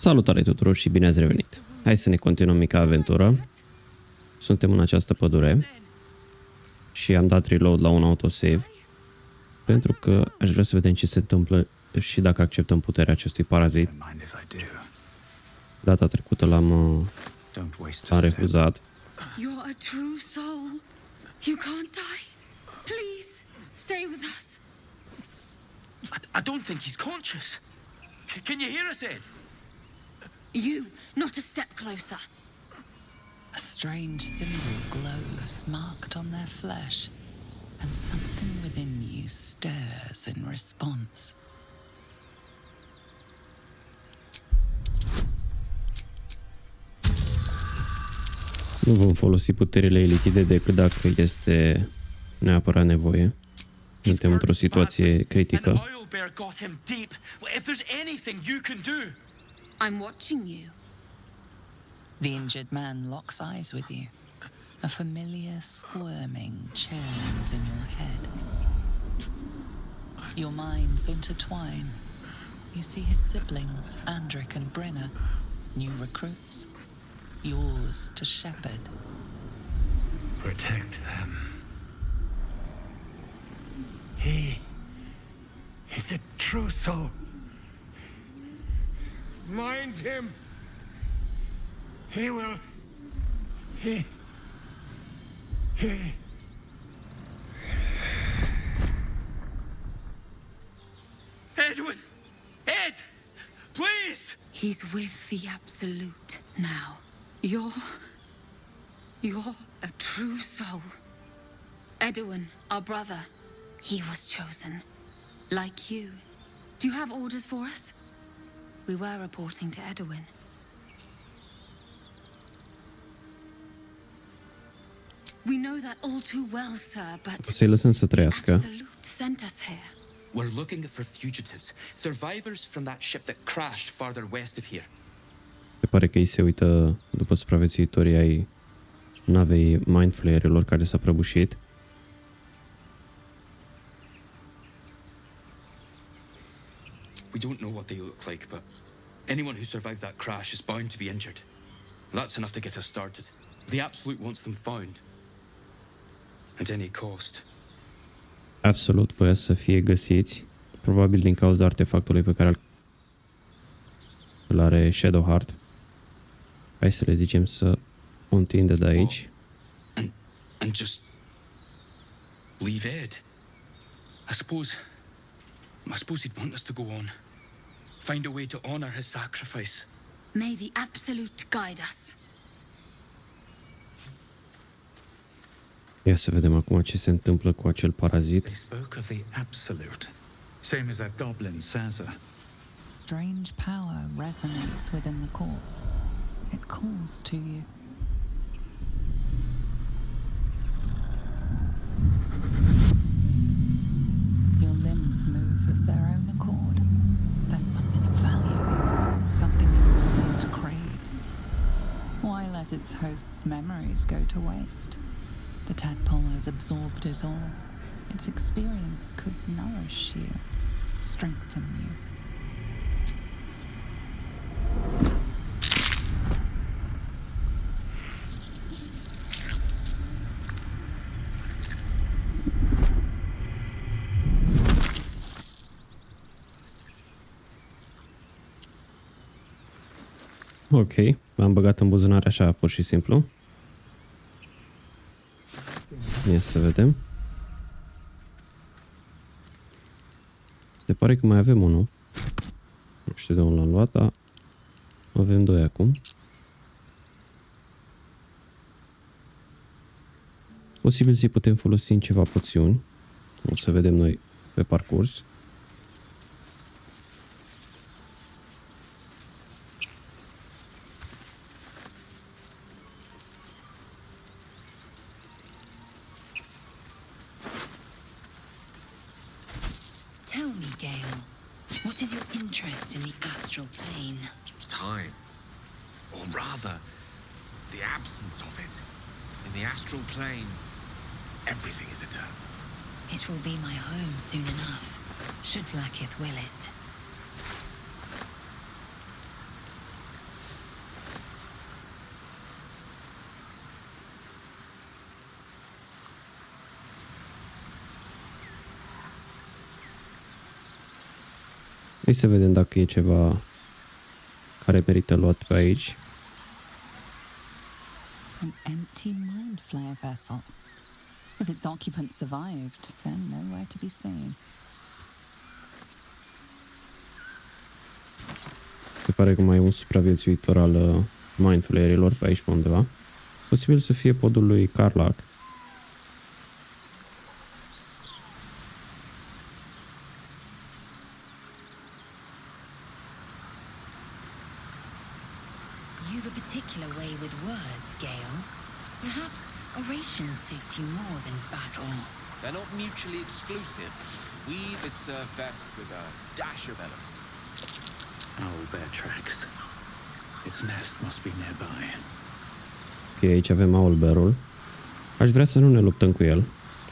Salutare tuturor și bine ați revenit! Hai să ne continuăm mica aventură. Suntem în această pădure și am dat reload la un autosave pentru că aș vrea să vedem ce se întâmplă și dacă acceptăm puterea acestui parazit. Data trecută l-am refuzat. You're a true soul. You can't die. Please, stay with us. I don't think he's conscious. Can you hear us, Ed? You, not a step closer. A strange symbol glows marked on their flesh, and something within you stirs in response. Nu vom folosi puterile lichide decât dacă este neapărat nevoie. Suntem într-o situație critică. Owlbear got him deep. If there's anything you can do. I'm watching you. The injured man locks eyes with you. A familiar squirming churns in your head. Your minds intertwine. You see his siblings, Andric and Brenna, new recruits, yours to shepherd. Protect them. He's a true soul. Mind him. He will. He. Edwin! Ed! Please! He's with the Absolute now. You're a true soul. Edowin, our brother, he was chosen. Like you. Do you have orders for us? We were reporting to Edowin. We know that all too well, sir, but O să-i lăsăm să trăiască. Absolute sent us here. We're looking for fugitives, survivors from that ship that crashed farther west of here. Se pare că ei se uită după supraviețuitorii ai navei mindflayerilor care s-a prăbușit. We don't know what they look like, but anyone who survived that crash is bound to be injured. That's enough to get us started. The Absolute wants them found. At any cost. Absolut voia să fie găsiți, probabil din cauza artefactului pe care îl are Shadowheart. Hai să le zicem să o întindă de aici. And just leave Ed. I suppose he'd want us to go on. Find a way to honor his sacrifice. May the Absolute guide us. Ia să vedem acum ce se întâmplă cu acel parazit. They spoke of the Absolute, same as that goblin Sansa. Strange power resonates within the corpse. It calls to you. Your limbs move of their own accord. There's something of value here, something your mind craves. Why let its host's memories go to waste? The tadpole has absorbed it all. Its experience could nourish you, strengthen you. Ok, m-am băgat în buzunar așa, pur și simplu. Ia să vedem. Se pare că mai avem unul. Nu știu de unde l-am luat, dar avem doi acum. Posibil să-i putem folosi în ceva poțiuni. O să vedem noi pe parcurs. Tell me, Gale, what is your interest in the astral plane? Time. Or rather, the absence of it. In the astral plane, everything is eternal. It will be my home soon enough, should Vlaakith will it. Hai să vedem dacă e ceva care merită luat pe aici. An empty mind flayer vessel. If its occupant survived, then nowhere to be seen. Se pare că mai e un supraviețuitor al mind flayerilor pe aici pe undeva. Posibil să fie podul lui Carlac. You've a particular way with words, Gale. Perhaps oration suits you more than battle. They're not mutually exclusive. Weave is served best with a dash of eloquence. Owlbear tracks. Its nest must be nearby. Ok, aici avem Owlbearul. Aș vrea să nu ne luptăm cu el.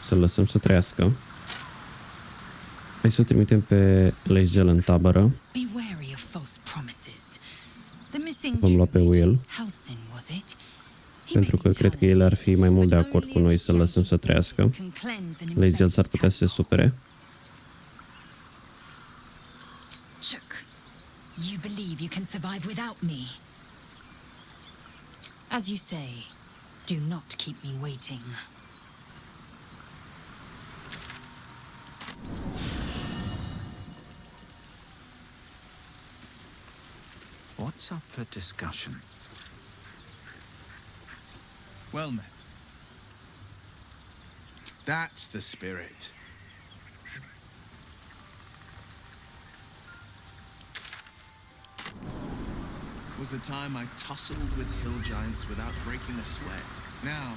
Să-l lăsăm să trăiască. Hai să o trimitem pe Lae'zel în tabără. Be wary of false promises. The missing Vom lua pe Will. Halsin, was it? Pentru că cred că el ar fi mai mult de acord cu noi să-l lăsăm să trăiască. Lae'zel s-ar putea să se supere. Chuck, you believe you can survive without me. As you say, do not keep me waiting. What's up for discussion? Well met. That's the spirit. Was a time I tussled with hill giants without breaking a sweat. Now,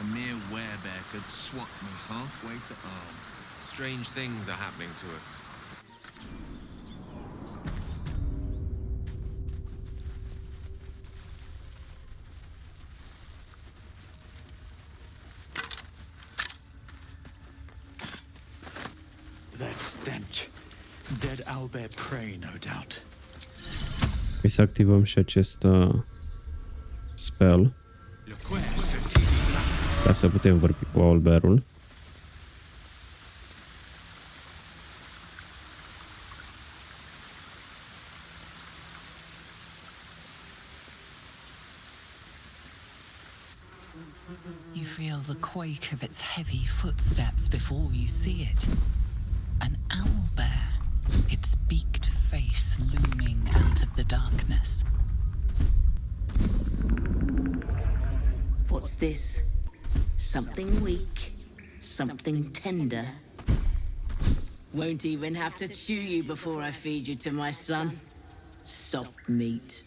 a mere werebear could swat me halfway to arm. Strange things are happening to us. That stench. Dead owlbear prey, no doubt. Hai să activăm și acest spell ca să putem vorbi cu Owlbearul. You feel the quake of its heavy footsteps before you see it. An owlbear, its beaked face looming out of the darkness. What's this? Something weak, something tender. Won't even have to chew you before I feed you to my son. Soft meat.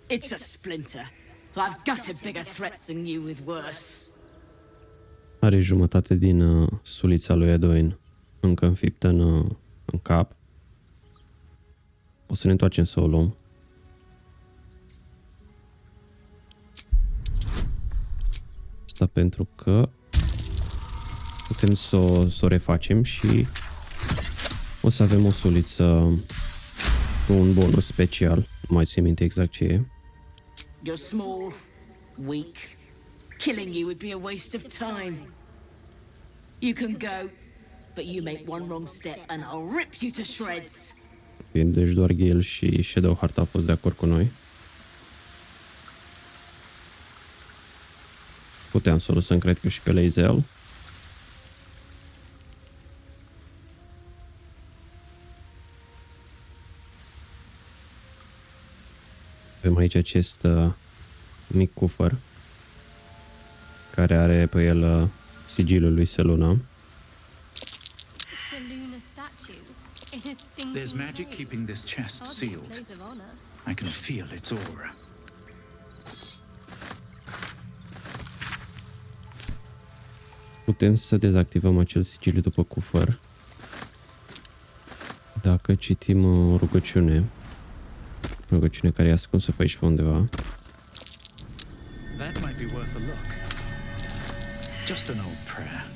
It's a splinter. I've gutted bigger threats than you with worse. Are jumătate din sulița lui Edowin încă înfiptă în cap. O să ne întoarcem să o luăm. Asta pentru că putem să o refacem și o să avem o suliță cu un bonus special. Nu mai țin minte exact ce e. You're small, weak. Killing you would be a waste of time. You can go, but you make one wrong step and I'll rip you to shreds. Deci doar Gale și Shadowheart au fost de acord cu noi. Puteam să o lăsăm, cred că și pe Lae'zel. Avem aici acest mic cufăr care are pe el sigilul lui Selune. There's magic keeping this chest sealed. I can feel its aura. Putem să dezactivăm acel sigiliu după cufăr dacă citim o rugăciune care e ascunsă pe aici pe undeva. That might be worth a look. Just an old prayer.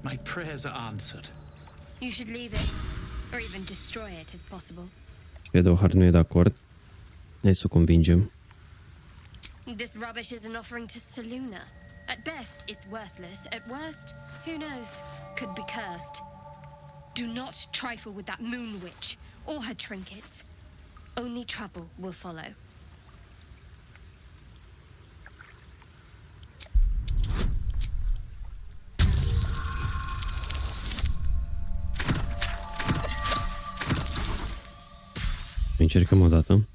My prayers are answered. You should leave it, or even destroy it if possible. Shadowheart nu e de acord. Hai să o convingem. This rubbish is an offering to Selune. At best, it's worthless. At worst, who knows? Could be cursed. Do not trifle with that moon witch or her trinkets. Only trouble will follow. Încercăm o dată.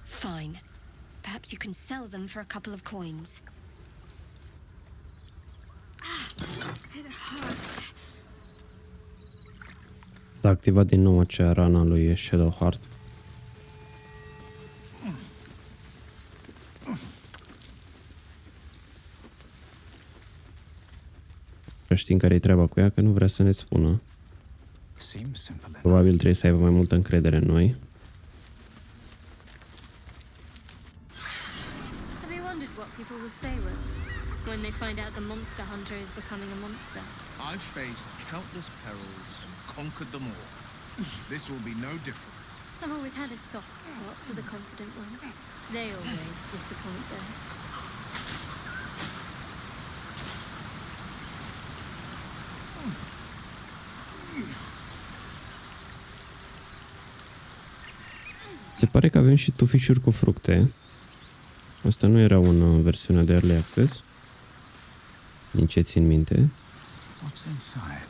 Fine. Perhaps you can sell them for a couple of coins. It hurts. S-a activat din nou acea rana lui Shadowheart. Știm care-i treaba cu ea, că nu vrea să ne spună. Probabil trebuie să aibă mai multă încredere în noi. Have you wondered what people will say when they find out the monster hunter is becoming a monster? I've faced countless perils and conquered them all. This will be no different. I've always had a soft spot for the confident ones. They always disappoint though. Se pare că avem și tufișuri cu fructe. Asta nu era în versiunea de Early Access. Din ce țin minte. What's inside?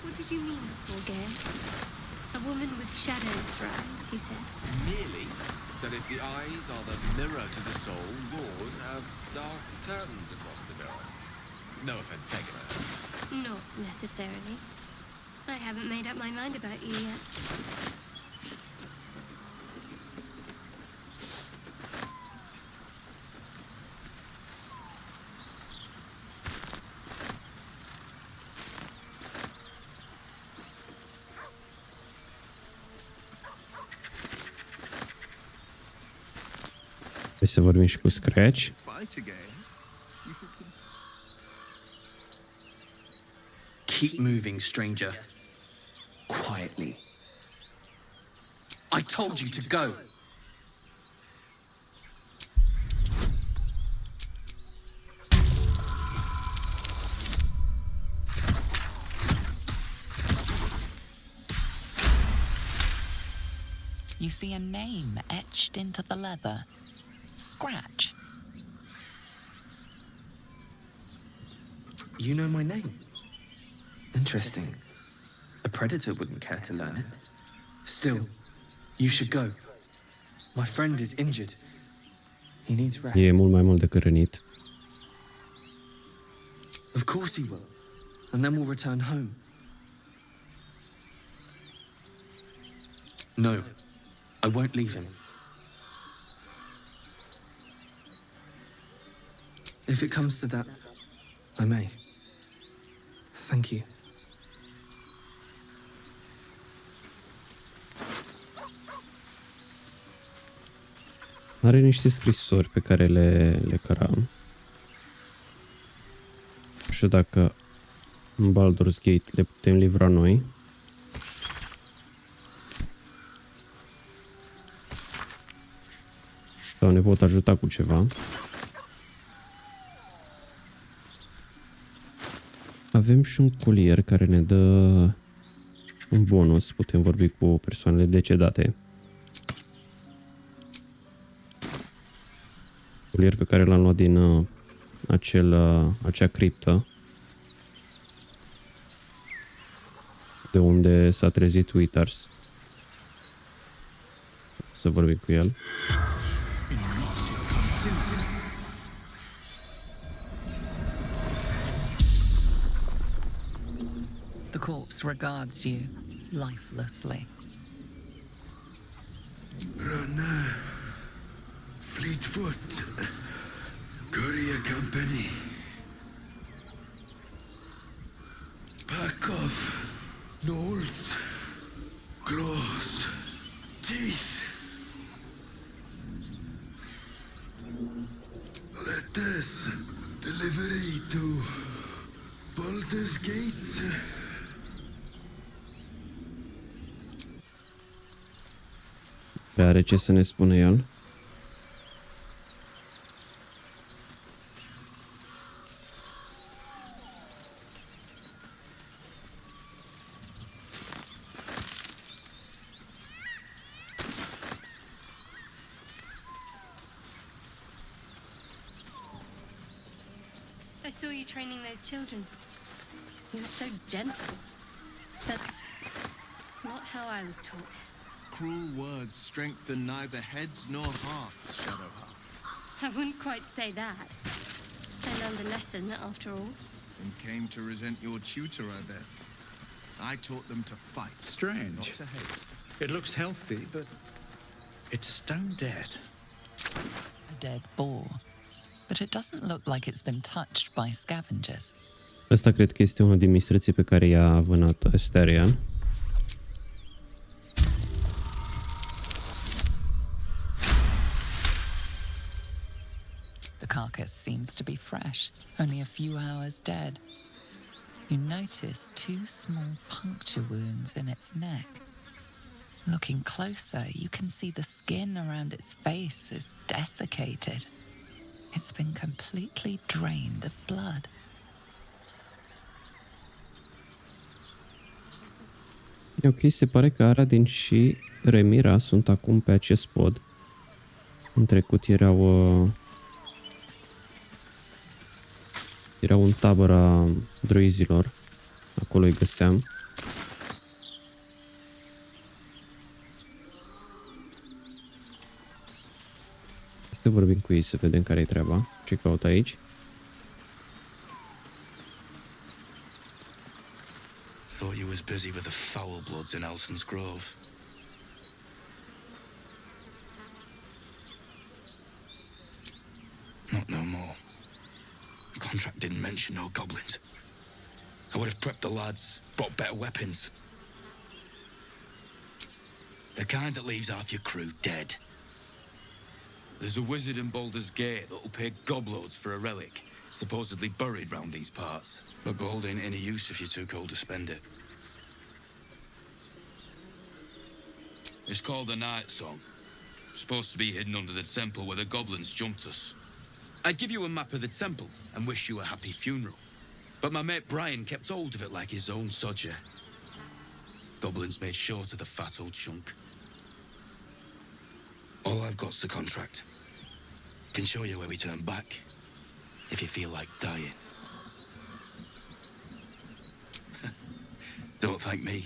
What did you mean, Volgair? A woman with shadows for eyes, you said? Merely that if the eyes are the mirror to the soul, yours have dark curtains across the mirror. No offense taken. Not necessarily. I haven't made up my mind about you yet. Hai să vorbim și cu Scratch. Fight again. Keep moving, stranger. Quietly. I told you to go. You see a name etched into the leather. Scratch. You know my name? Interesting. A predator wouldn't care to learn it. Still, you should go. My friend is injured. He needs rest. E mult mai mult decât rănit. Of course he will. And then we'll return home. No, I won't leave him. If it comes to that, I may. Thank you. Are niște scrisori pe care le căram. Nu știu dacă în Baldur's Gate le putem livra noi. Sau ne pot ajuta cu ceva. Avem și un colier care ne dă un bonus. Putem vorbi cu persoanele decedate. Colier pe care l-am luat din acea criptă. De unde s-a trezit Withers. Să vorbim cu el. The corpse regards you lifelessly. Rana, Fleetfoot, Courier Company. Back off. Knolls, claws, teeth. Let us delivery to Baldur's Gates. Are ce să ne spune el? I saw you training those children. You were so gentle. That's not how I was taught. Cruel words strengthen neither heads nor hearts, Shadowheart. I wouldn't quite say that. I learned a lesson, after all. And came to resent your tutor, I bet. I taught them to fight, Strange. not to hate. It looks healthy, but it's stone dead. A dead boar. But it doesn't look like it's been touched by scavengers. Ăsta cred că este unul din mistreții pe care i-a vânat Astarion. The carcass seems to be fresh, only a few hours dead. You notice 2 small puncture wounds in its neck. Looking closer, you can see the skin around its face is desiccated. It's been completely drained of blood. Ok, se pare că Aradin și Remira sunt acum pe acest pod. În trecut erau în tabăra druizilor. Acolo îi găseam. Să vorbim cu ei să vedem care e treaba. Ce caută aici? Thought you was busy with the foul bloods in Elson's Grove. Not no more. The contract didn't mention no goblins. I would have prepped the lads, brought better weapons. The kind that leaves half your crew dead. There's a wizard in Baldur's Gate that'll pay gobloads for a relic, supposedly buried round these parts. But gold ain't any use if you're too cold to spend it. It's called the Night Song. Supposed to be hidden under the temple where the goblins jumped us. I'd give you a map of the temple and wish you a happy funeral. But my mate Brian kept hold of it like his own sodger. Goblins made short of the fat old chunk. All I've got's the contract. Can show you where we turn back, if you feel like dying. Don't thank me.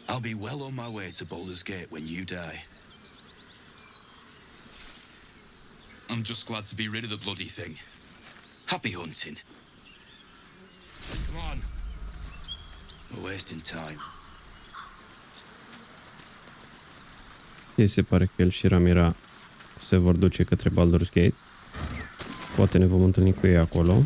I'll be well on my way to Baldur's Gate when you die. I'm just glad to be rid of the bloody thing. Happy hunting. Come on. We're wasting time. Ei se pare că el și Ramira se vor duce către Baldur's Gate. Poate ne vom întâlni cu ei acolo.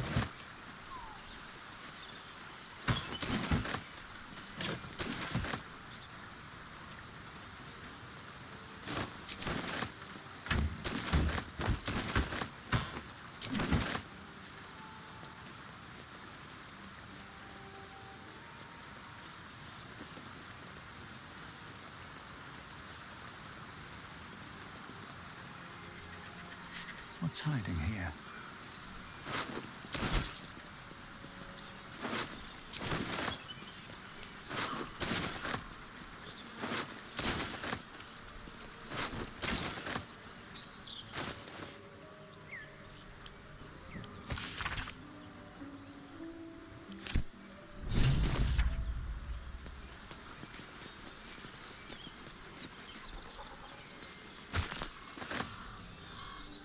What's hiding here?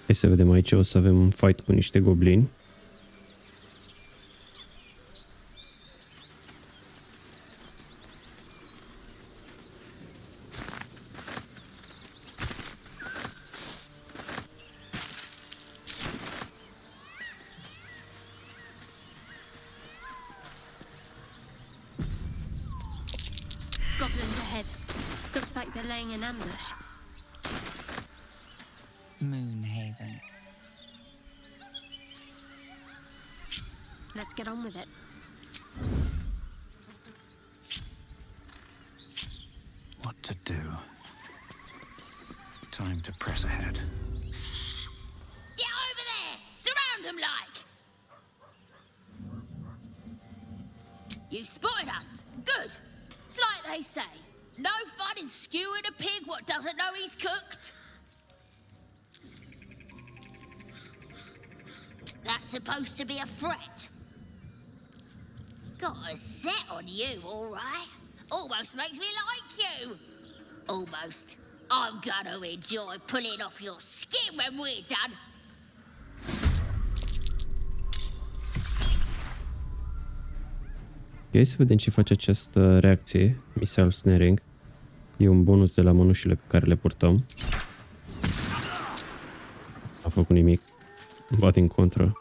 Hai să vedem aici, o să avem un fight cu niște goblini. they're laying an ambush. Moonhaven. Let's get on with it. What to do? Time to press ahead. Get over there! Surround them like! You spotted us. Good. It's like they say. No fun in skewing a pig what doesn't know he's cooked. That's supposed to be a threat. Got a set on you, all right? Almost makes me like you. Almost. I'm gonna enjoy pulling off your skin when we're done. Hai să vedem ce face această reacție. Missile snaring. E un bonus de la mănușile pe care le purtăm. A făcut nimic. Bat în contră.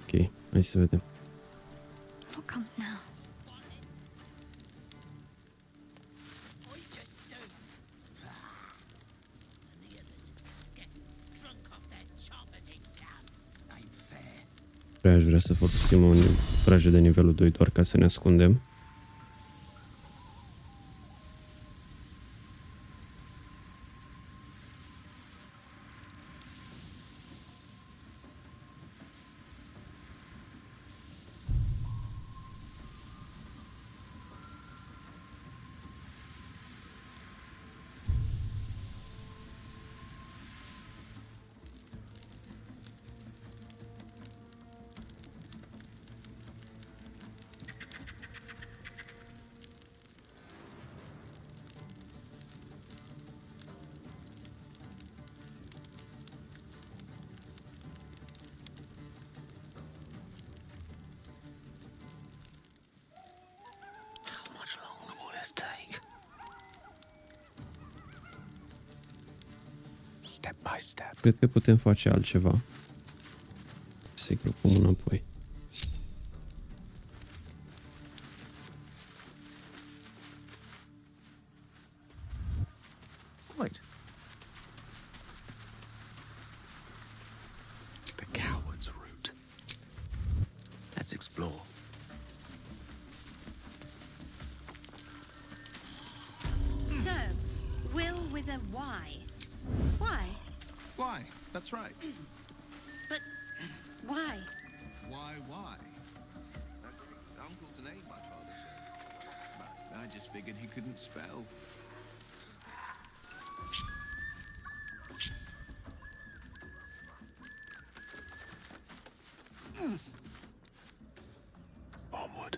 Ok, hai să vedem. What comes now? Aș vrea să folosim o frajă de nivelul 2 doar ca să ne ascundem. Cred că putem face altceva. Să-i grupăm înapoi. Wait. The coward's root. Let's explore. So, Will with a Y. Why? Why? That's right. But why? Why? That's Uncle's name, my father said. But I just figured he couldn't spell. Onward.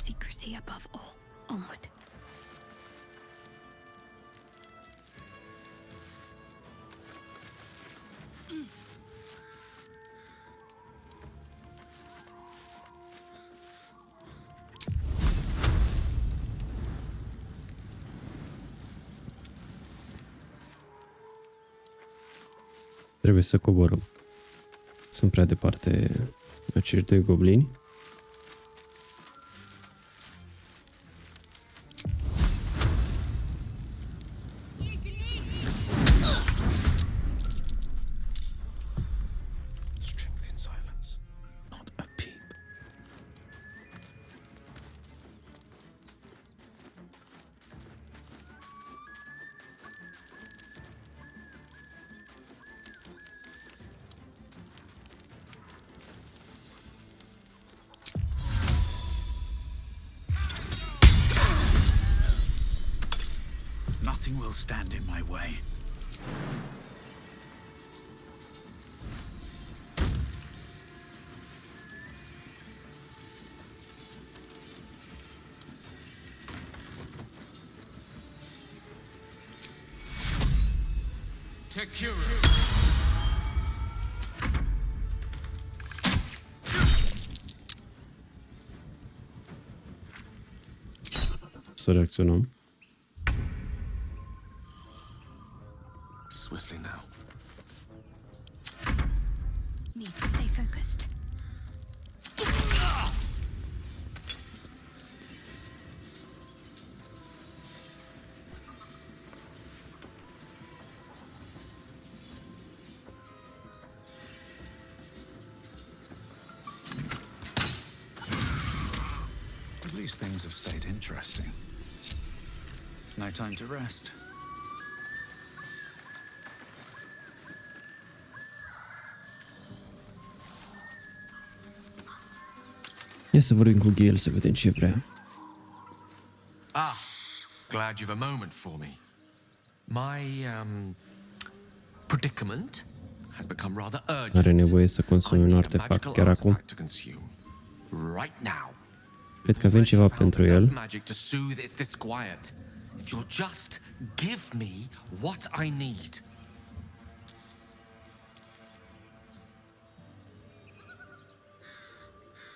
Secrecy above all. Onward. Trebuie să coborăm. Sunt prea departe acești doi goblini. Strength in silence, not a peep. will stand in my way. Să reacționăm. Swiftly now. Need to stay focused. At least things have stayed interesting. No time to rest. Ia să vorbim cu Gale să vedem ce vrea. Ah, glad you've a moment for me. My, predicament has become rather urgent. Are nevoie să consumi un artefact chiar acum. Right now. Cred că avem ceva pentru el. Magic to soothe its disquiet. If you'll just give me what I need.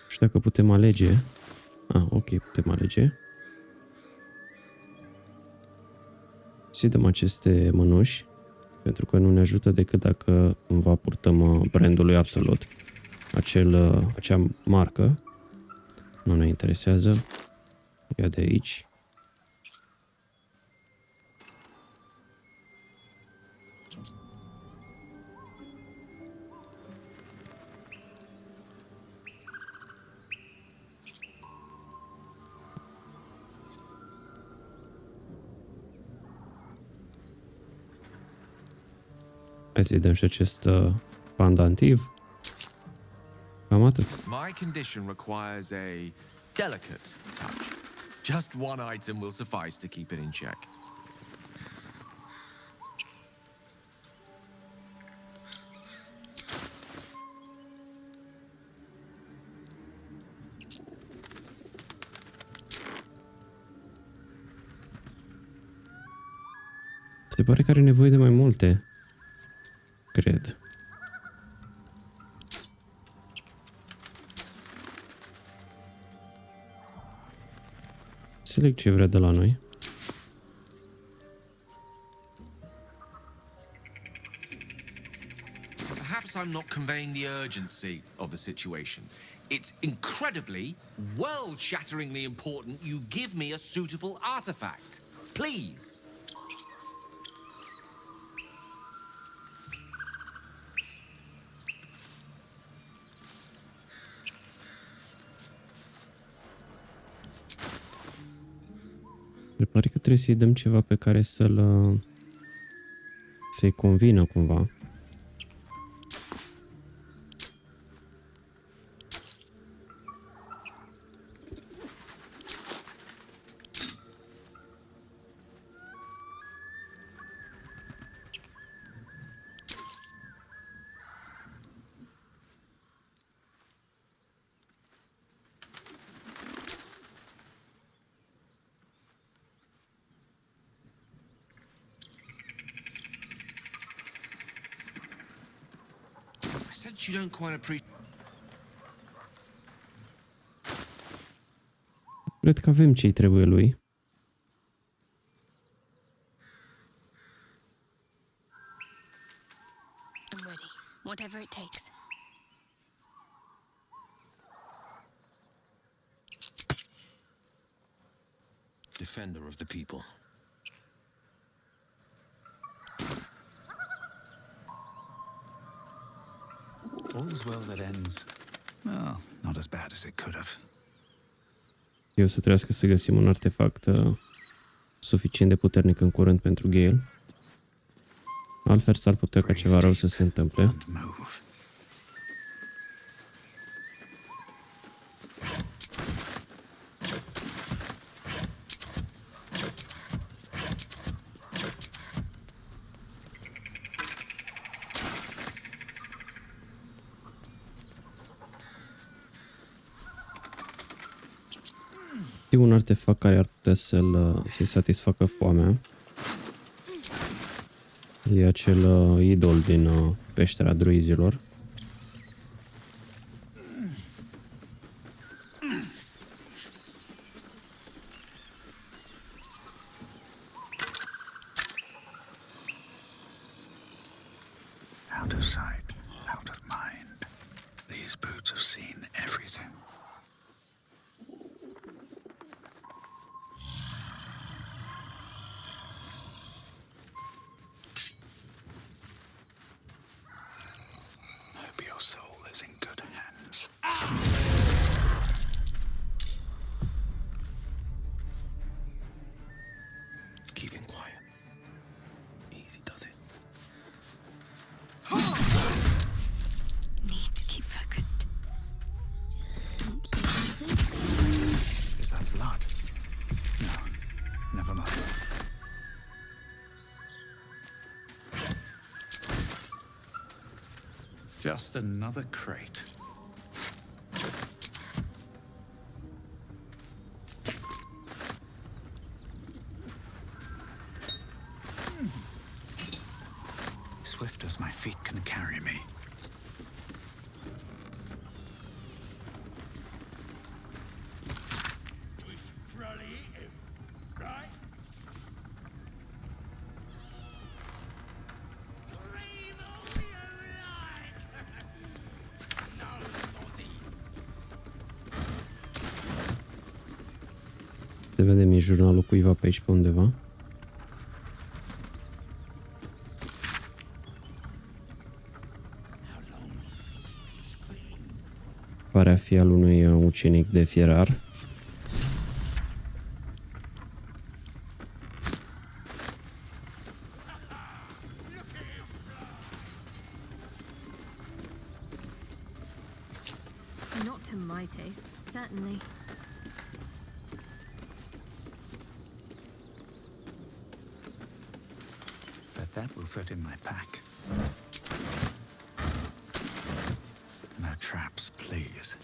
Și dacă putem alege... ok, putem alege. Să-i dăm aceste mănuși, pentru că nu ne ajută decât dacă cumva purtăm brandului absolut. Acea marcă nu ne interesează. Ia de aici. Hai să-i dăm și acest pandantiv. Cam atât. My condition requires a delicate touch. Just one item will suffice to keep it in check. Se pare că are nevoie de mai multe. Cred. Înțeleg ce vrea de la noi. Perhaps I'm not conveying the urgency of the situation. It's incredibly, world-shatteringly important you give me a suitable artifact. Please. Se pare că trebuie să-i dăm ceva pe care să-i convină cumva. I sense you don't quite appreciate. Cred că avem ce-i trebuie lui. I'm ready, whatever it takes. Defender of the people. All's well that ends. Well, not as bad as it could have. Eu să trebuiască să găsim un artefact suficient de puternic în curând pentru Gale. Altfel s-ar putea ca ceva rău să se întâmple. știu un artefact care ar putea să-i satisfacă foamea. E acel idol din peștera druizilor. Out of sight, out of mind. These boots have seen everything. Hope your soul is in good hands. Keeping quiet. Easy does it. Need to keep focused. Is that blood? No, never mind. Just another crate. Swift as my feet can carry me. Se vede mi jurnalul cuiva pe aici pe undeva. Pare a fi al unui ucenic de fierar. Not to my taste, certainly. But that will fit in my pack. No traps, please.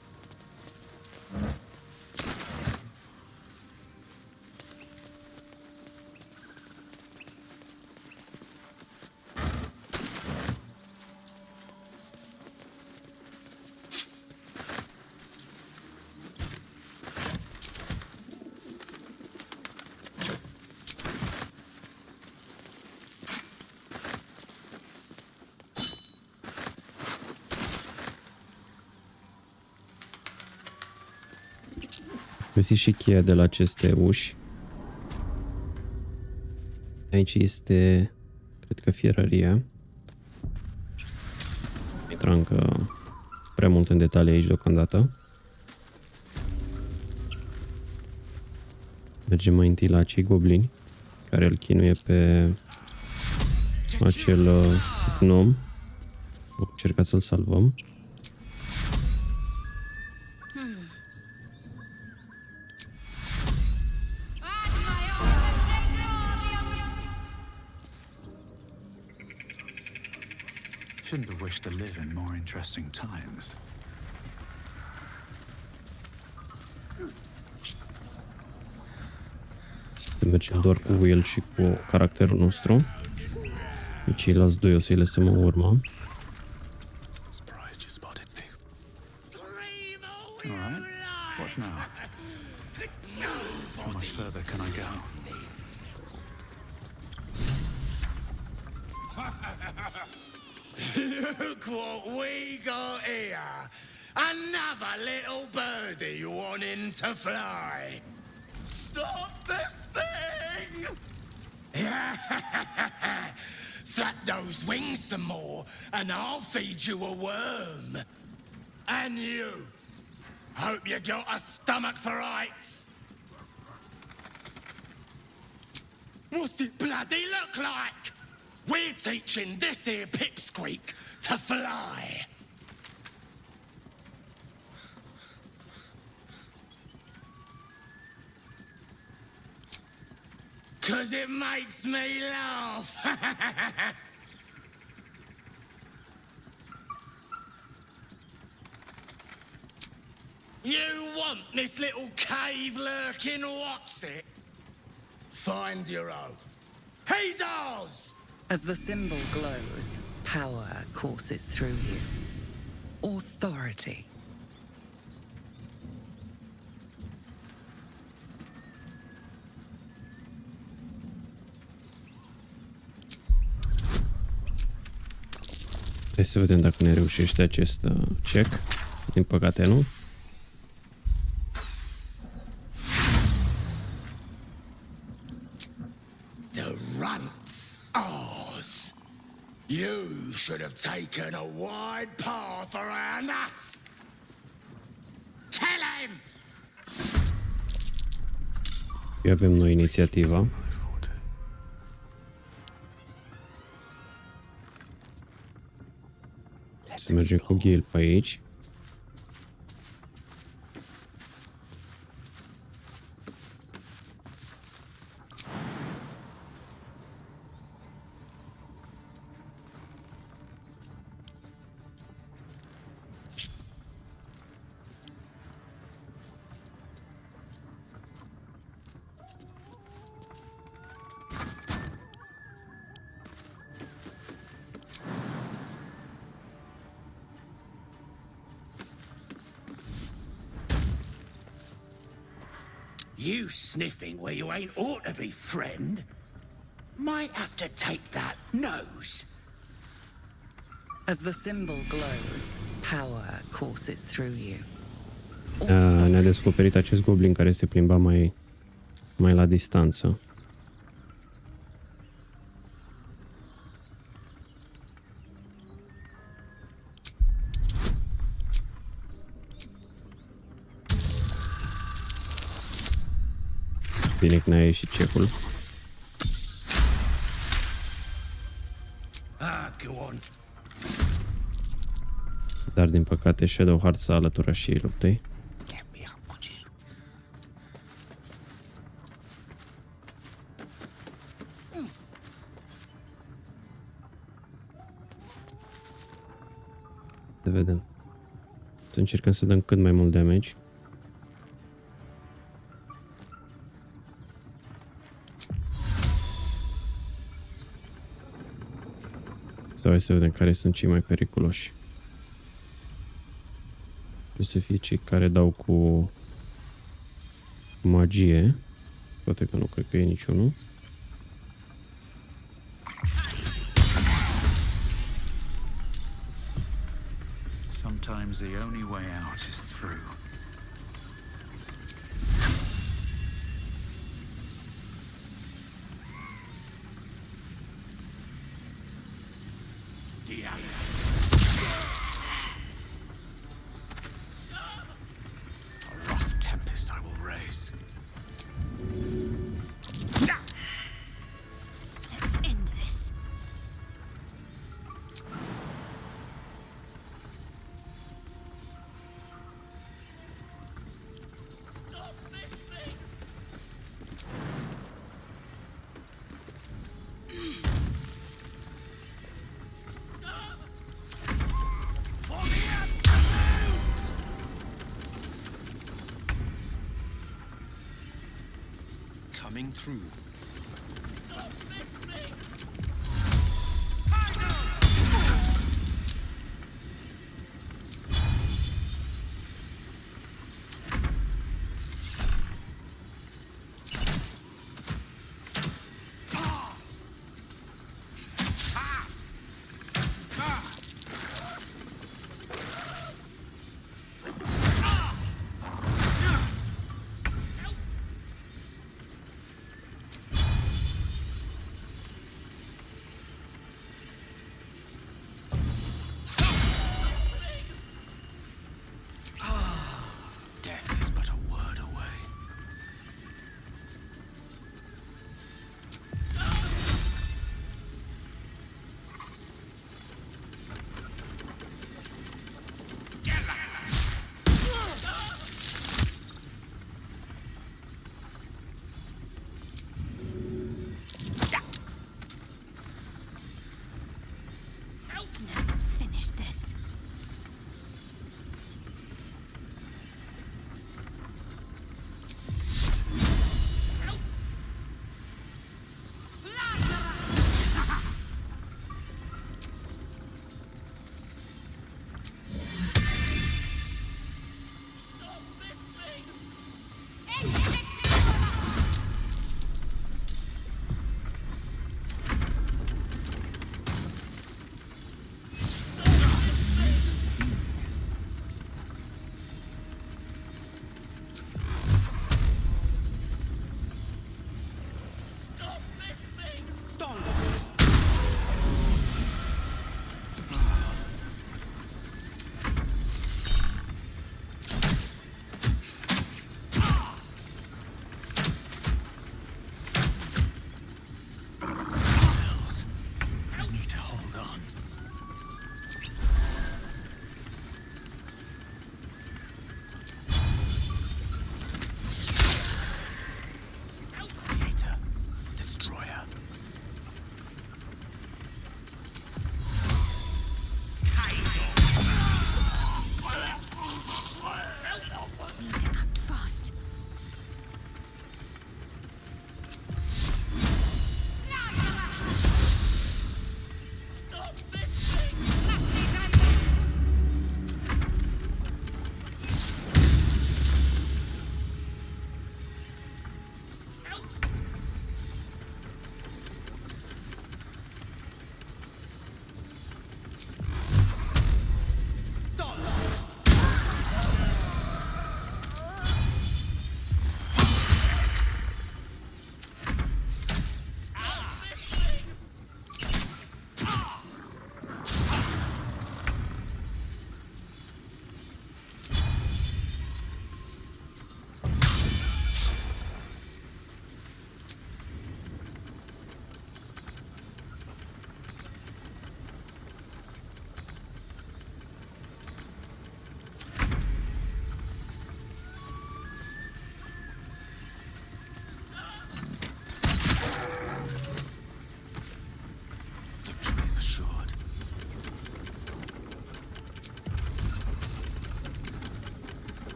Găsi și cheia de la aceste uși. Aici este, cred că, fierăria. Intră încă prea mult în detalii aici deocamdată. Mergem mai întâi la acei goblini care îl chinuie pe acel gnom. Vom încerca să-l salvăm. Shouldn't have wished to live in more interesting times. Mergem doar cu el și cu caracterul nostru. Pe ceilalți doi o să-i lăsăm în urmă. Alright, what now? How much further can I go? Look what we got here! Another little birdie wanting to fly! Stop this thing! Flap those wings some more, and I'll feed you a worm. And you! Hope you got a stomach for heights! What's it bloody look like? We're teaching this here pipsqueak to fly. 'Cause it makes me laugh. You want this little cave lurking what's it? Find your own. He's ours! As the symbol glows, power courses through you. Authority. Hai să vedem dacă ne reușește acest check. Din păcate nu. The runt's ours. You should have taken a wide path around us. Kill him! Avem noi inițiativa. Să mergem cu Gil pe aici. You sniffing where you ain't ought to be, friend? Might have to take that nose. As the symbol glows, power courses through you. Ne-a descoperit acest goblin care se plimba mai la distanță. Bine că n-a ieșit check-ul. Dar din păcate Shadow Heart s-a alăturat și luptei. Să vedem. Să încercăm să dăm cât mai mult damage. Sau hai să vedem care sunt cei mai periculoși. Trebuie să fie cei care dau cu magie. Poate că nu cred că e niciunul. Sometimes the only way out is through. Coming through.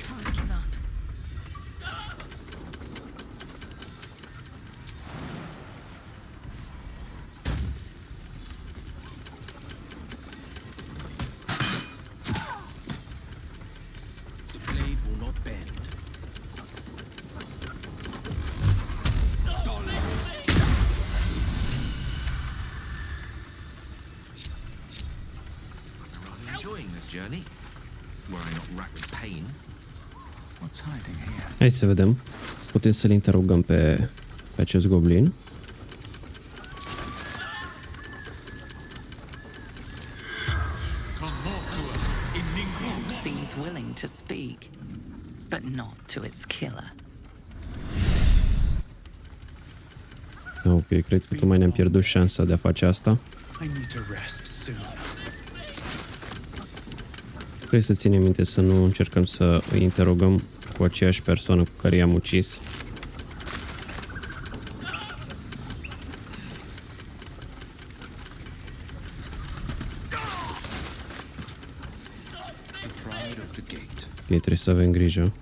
Can't give up. The blade will not bend. I'm rather enjoying this journey. Were I not racked with pain. What's hiding here? Hai să vedem. Putem să-l interogăm pe acest goblin. Seems willing to speak, but not to its killer. Ok, cred că tocmai ne-am pierdut șansa de a face asta. I need to rest soon. Trebuie să ținem minte să nu încercăm să îi interogăm cu aceeași persoană cu care i-am ucis. The pride of the gate. Ok, trebuie să avem grijă.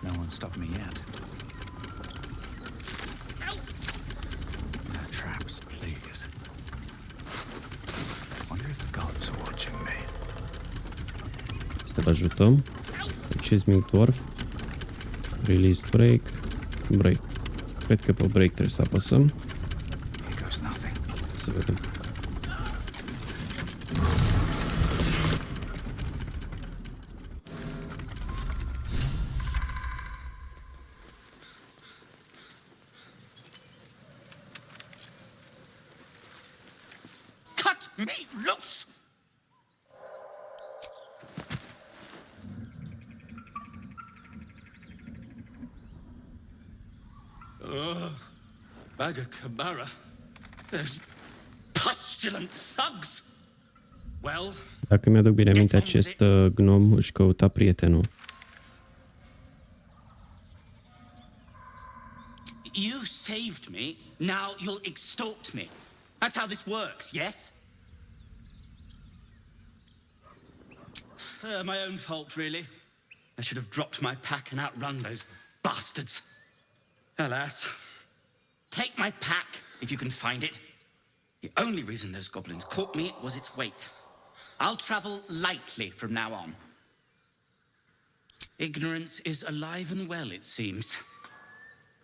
No one stopped me yet. No traps, please. Wonder if the gods are watching me. Să-l ajutăm. Acest mic dwarf. Release break. Break. Cred că pe break trebuie să apăsăm. Here goes nothing. Să vedem. Cut me loose! Bagacamara. Those pustulant thugs. Well, Dacă mi-aduc bine aminte, acest gnom își căuta prietenul. you saved me, now you'll extort me. That's how this works, yes? My own fault, really. I should have dropped my pack and outrun those bastards. Alas. Take my pack, if you can find it. The only reason those goblins caught me was its weight. I'll travel lightly from now on. Ignorance is alive and well, it seems.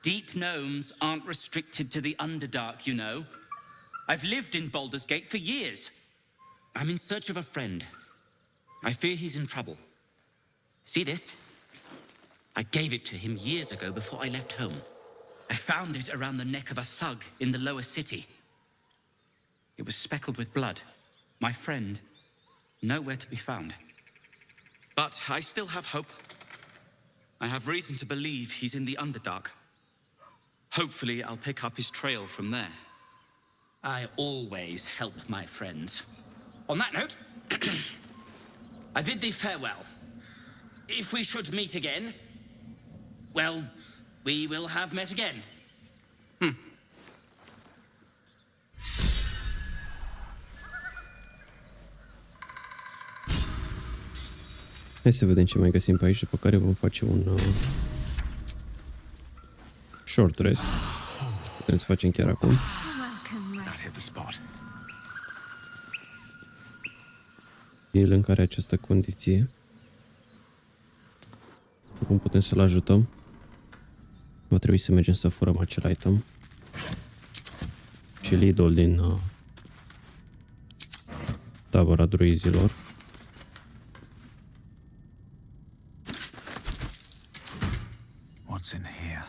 Deep gnomes aren't restricted to the Underdark, you know. I've lived in Baldur's Gate for years. I'm in search of a friend. I fear he's in trouble. See this? I gave it to him years ago before I left home. I found it around the neck of a thug in the lower city. It was speckled with blood. My friend, nowhere to be found. But I still have hope. I have reason to believe he's in the Underdark. Hopefully, I'll pick up his trail from there. I always help my friends. On that note, I bid thee farewell. If we should meet again, well, we will have met again. Hai să vedem ce mai găsim pe aici, după care vom face un short rest. Putem să facem chiar acum. That hit the spot. El în care această condiție. Cum putem să-l ajutăm? Va trebui să mergem să furăm acel item. Și idol din tabăra druizilor. What's in here?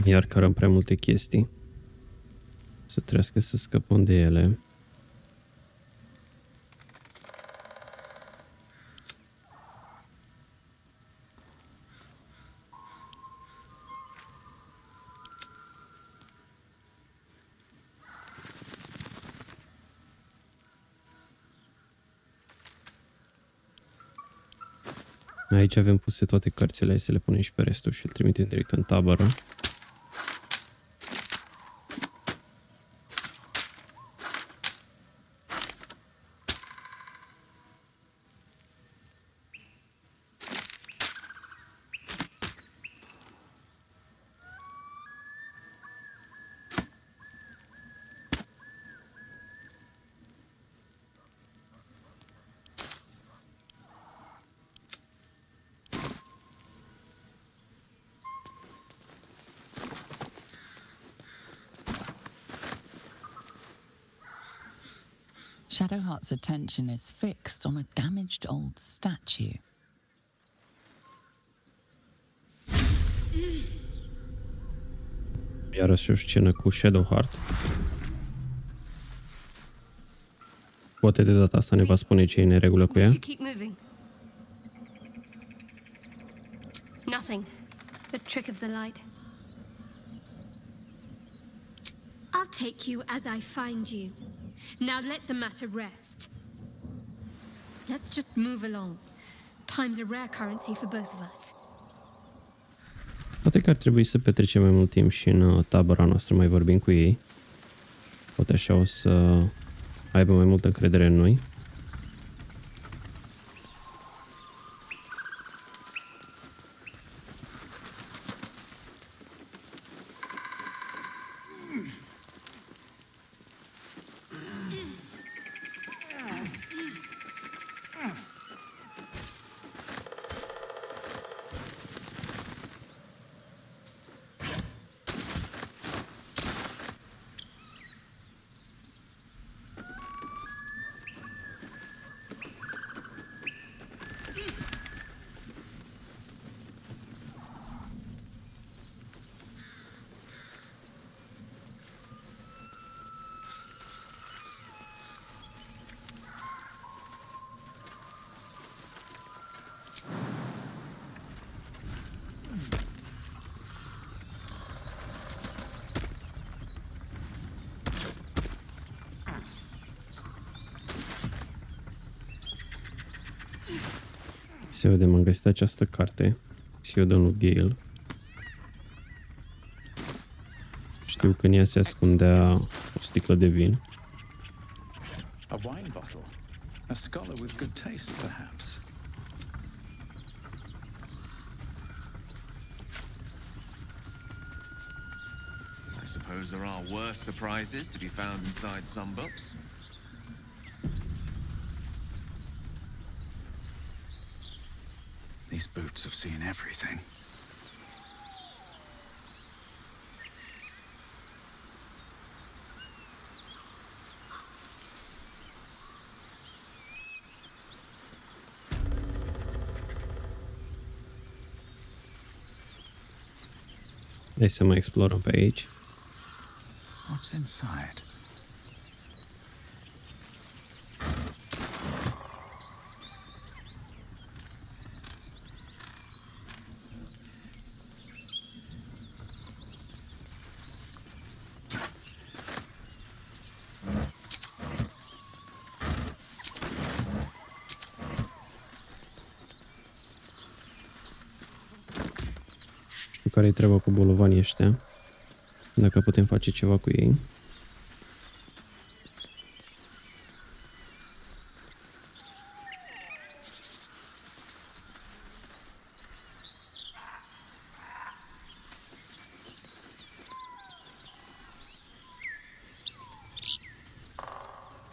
Iar cărăm prea multe chestii. Să trească să scăpăm de ele. Aici avem puse toate cărțile, hai să le punem și pe restul și îl trimitem direct în tabără. Shadowheart's attention is fixed on a damaged old statue. Iarăși o scenă cu Shadowheart. Poate de data asta ne va spune ce e în neregulă cu ea. Nothing. The trick of the light. I'll take you as I find you. Now let the matter rest. Let's just move along. Time's a rare currency for both of us. Poate că ar trebui să petrecem mai mult timp și în tabăra noastră, mai vorbim cu ei. Poate așa o să aibă mai multă încredere în noi. Să vedem, am găsit această carte. Siodul lui Gale. Știu că în ea se ascundea o sticlă de vin. A wine bottle. A scholar with good taste, perhaps. I suppose there are worse surprises to be found inside some books. These boots have seen everything. Hai să mai explorăm pe aici. What's inside? Care-i treaba cu bolovanii ăștia? Dacă putem face ceva cu ei.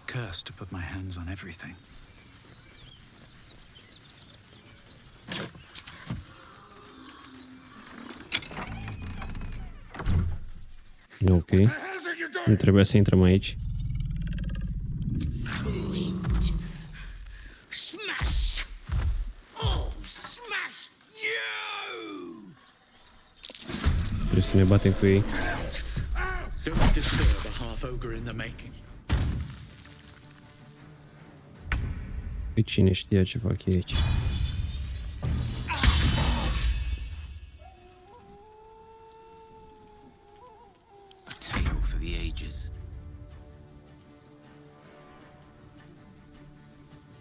Cursed to put my hands on everything. Ok. Nu trebuia să intrăm aici. Smash! Oh, smash you! Trebuie să ne batem cu ei. Don't disturb a half ogre in the making. Pe cine știa ce fac ei aici? A tale for the ages.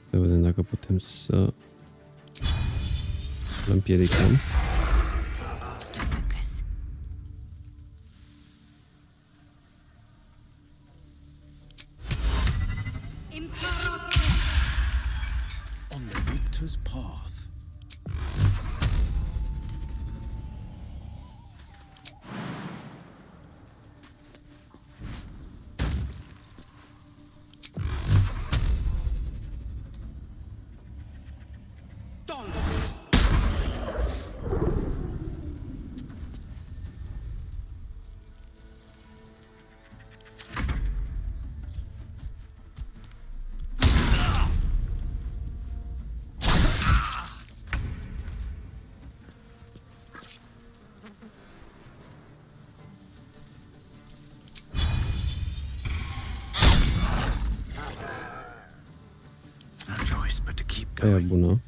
Să vedem dacă putem să îl împiedicăm. On the victor's path. Aia bună.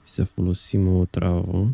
Să folosim o travă.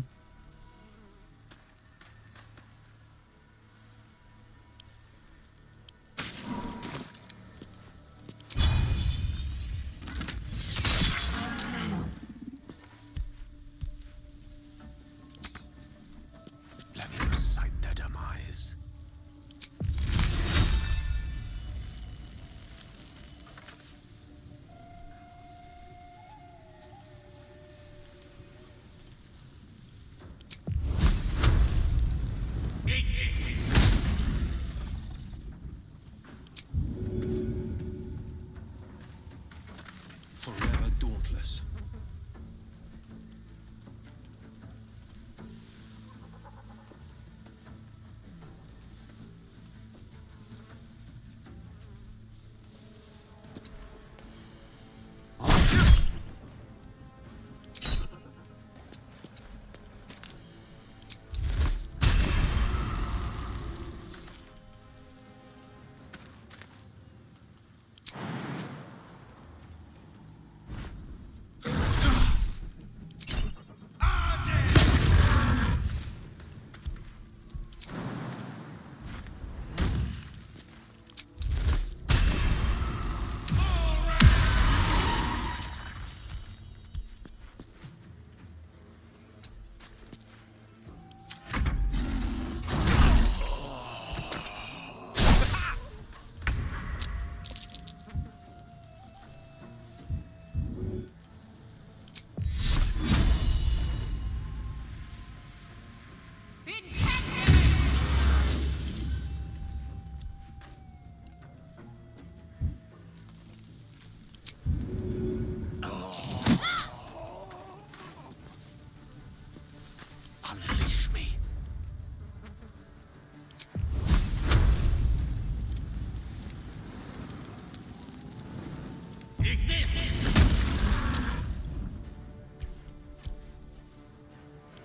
Forever dauntless.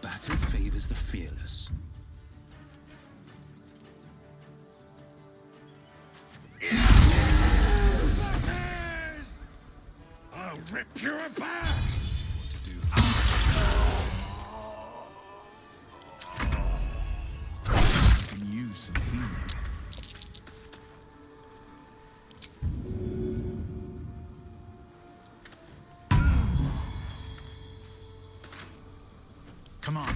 Battle favors the fearless. I'll rip you apart! What to do? I can use some healing. Come on.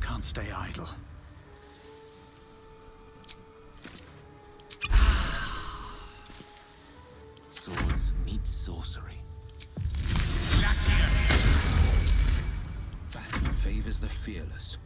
Can't stay idle. Swords meet sorcery. Battle favors the fearless.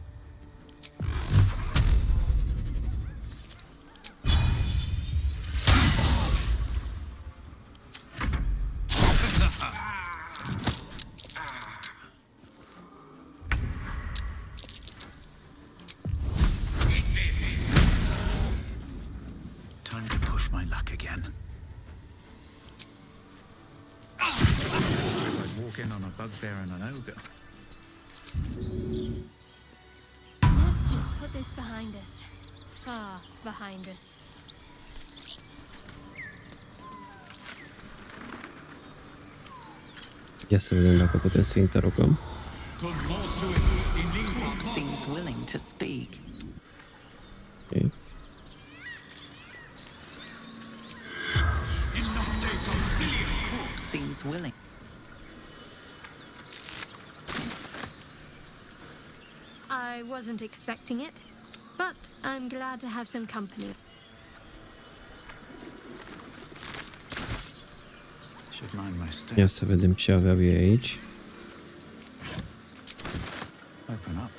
walk in on a bugbear and an ogre. Let's just put this behind us. Far behind us. Ia să vedem dacă putem să interogăm. Seems willing to speak. Okay. Seems willing. I wasn't expecting it, but I'm glad to have some company. Should mind my step. Ia să vedem ce aveau ei aici. Open up.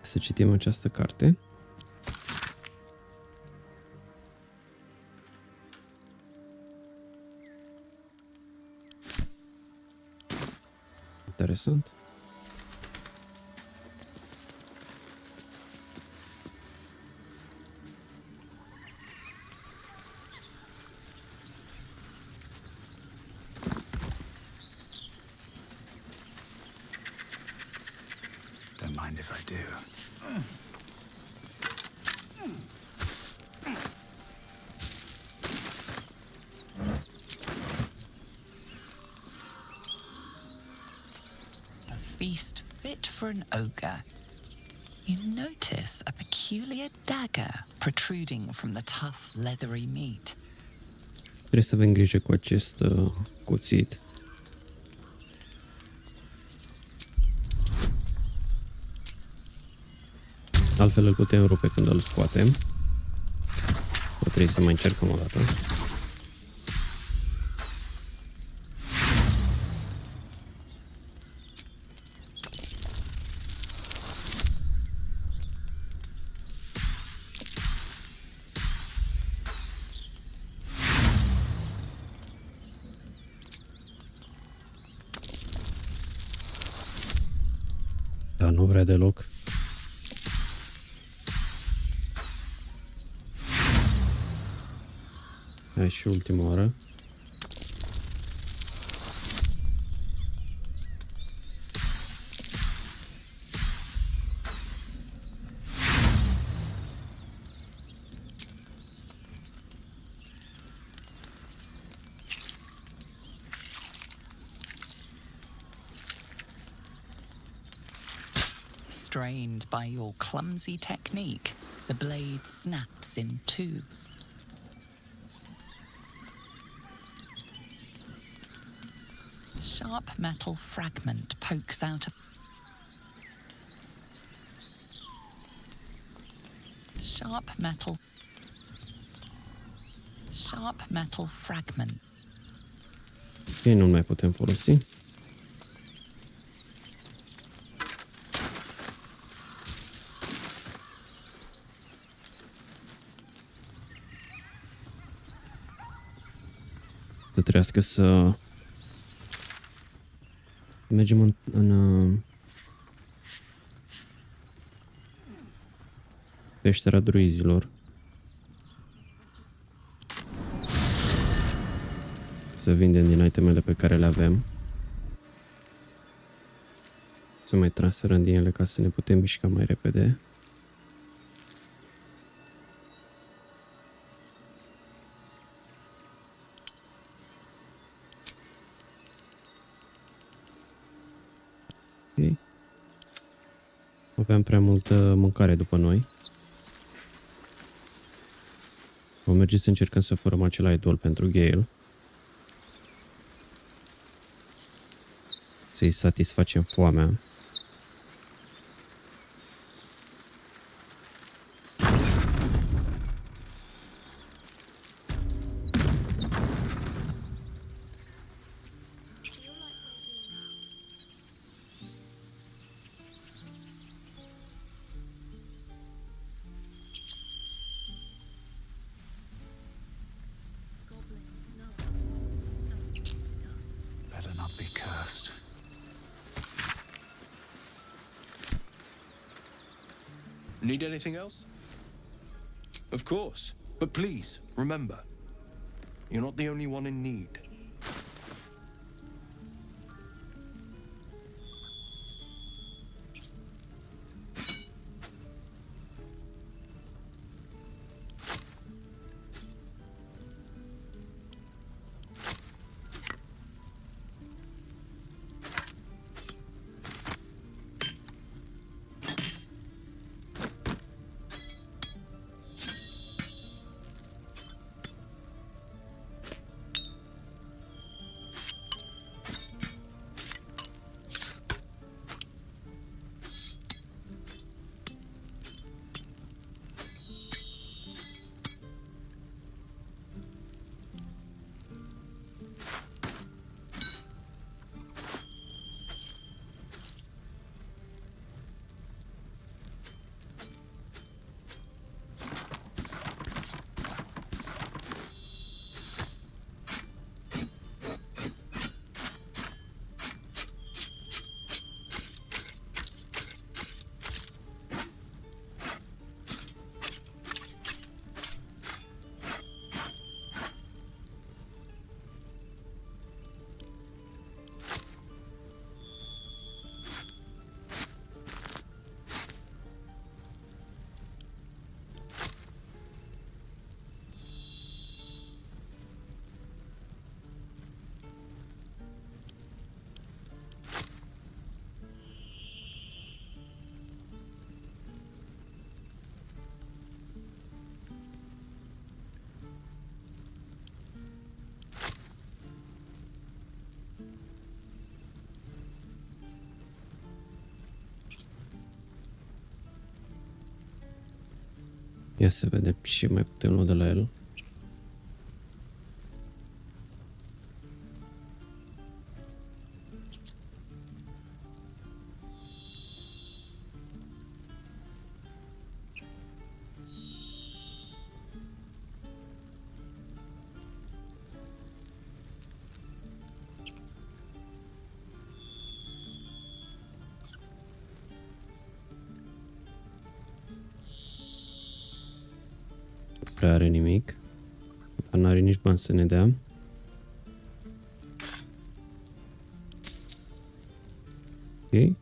Să citim această carte. Interesant. Don't mind if I do. A feast fit for an ogre. You notice a peculiar dagger protruding from the tough, leathery meat. Trebuie să avem grijă cu acest cuțit. Altfel îl putem rupe când îl scoatem. O trebuie să mai încercăm o dată. Da, nu vrea deloc. Hai și ultima oară. Strained by your clumsy technique, the blade snaps in two. Sharp metal fragment pokes out of... Sharp metal fragment. Ok, nu mai putem folosi. Să trească să mergem în peștera druizilor. Să vindem din itemele pe care le avem. Să mai transferăm din ele ca să ne putem mișca mai repede. Ok. Aveam prea multă mâncare după noi. Vom merge să încercăm să furăm acela idol pentru Gale. Să-i satisfacem foamea. Need anything else? Of course. But please, remember, you're not the only one in need. Ia să vedem ce mai putem lua de la el. Prea are nimic, dar n-are nici bani să ne dea. Ok.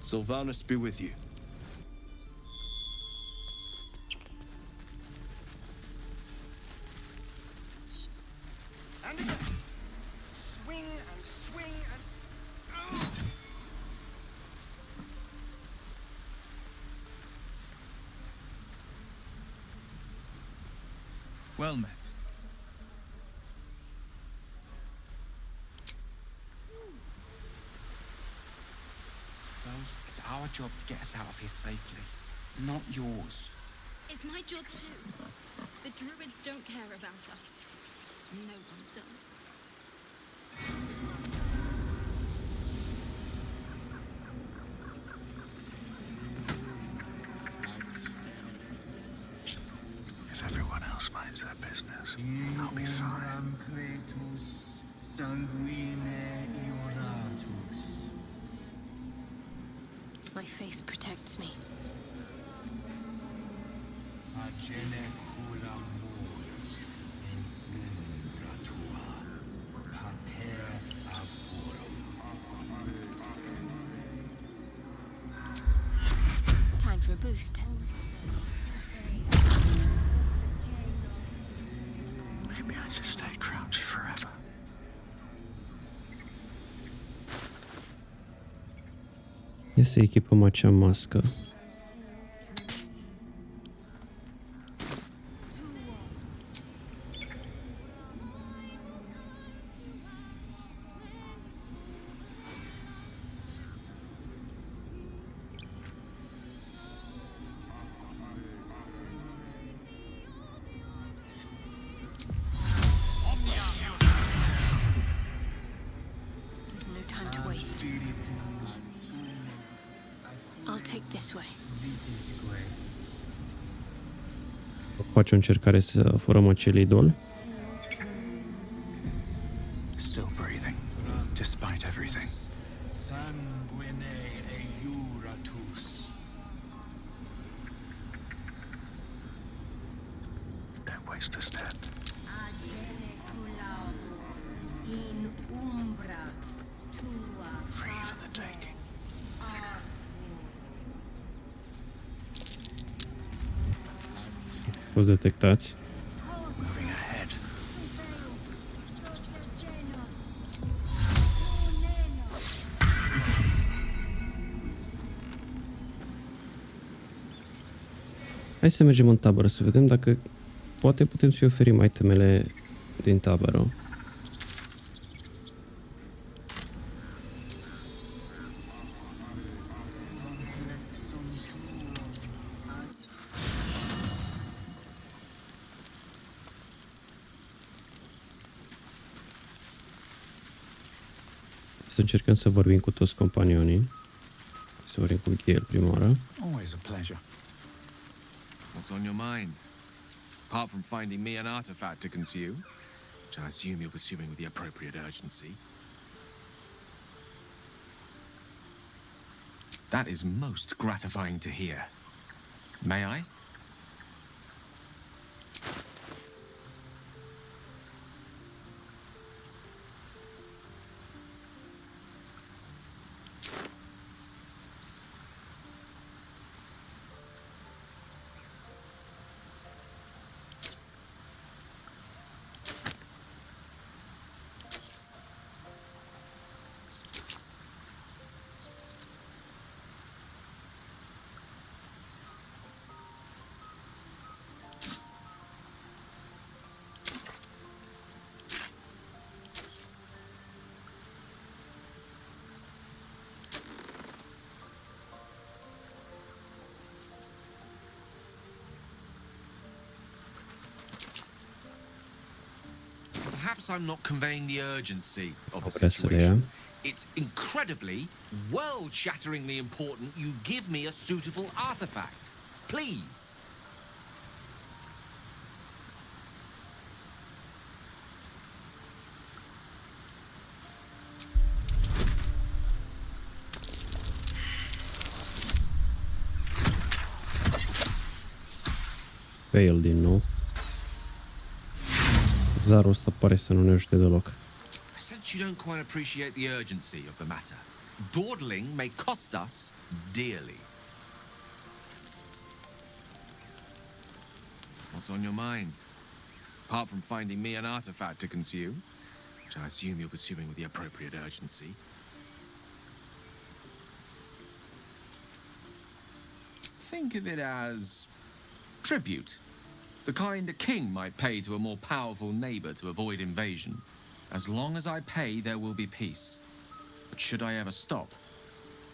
Sylvanus be with you. And again. Swing and swing and... Oh! Well met. Rose, it's our job to get us out of here safely, not yours. It's my job too. The druids don't care about us. No one does. If everyone else minds their business, I'll be fine. My faith protects me. Time for a boost. Maybe I just stay crouched forever. Ia să echipăm acea mască. There's no time to waste. I'll take this way. Faci o încercare să furăm acel idol. Still breathing, despite everything. Sanguine eiuratus. Don't waste a step. Free for the taking. Fost detectați. Moving ahead. Hai să mergem în tabără să vedem dacă poate putem să-i oferim itemele din tabără. Să încercăm să vorbim cu toți companionii. Să vorbim cu Ghiel prima oară. Always a pleasure. What's on your mind? Apart from finding me an artifact to consume, which I assume you're pursuing with the appropriate urgency. That is most gratifying to hear. May I? Perhaps I'm not conveying the urgency of the situation. It's incredibly, world-shatteringly important you give me a suitable artifact. Please. Fail din nou. Zarul ăsta pare să nu ne ajute deloc. I sense you don't quite appreciate the urgency of the matter. Dawdling may cost us dearly. What's on your mind? Apart from finding me an artifact to consume, which I assume you're pursuing with the appropriate urgency. Think of it as tribute. The kind a king might pay to a more powerful neighbor to avoid invasion. As long as I pay, there will be peace. But should I ever stop,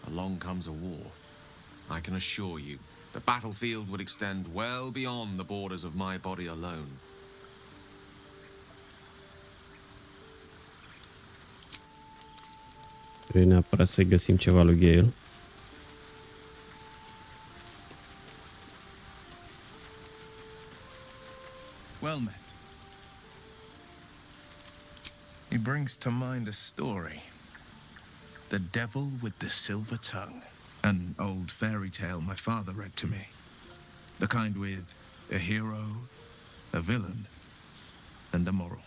along comes a war. I can assure you, the battlefield would extend well beyond the borders of my body alone. Trebuie neapărat să găsim ceva lui Gale. Well met. He brings to mind a story. The Devil with the Silver Tongue. An old fairy tale my father read to me. The kind with a hero, a villain, and a moral.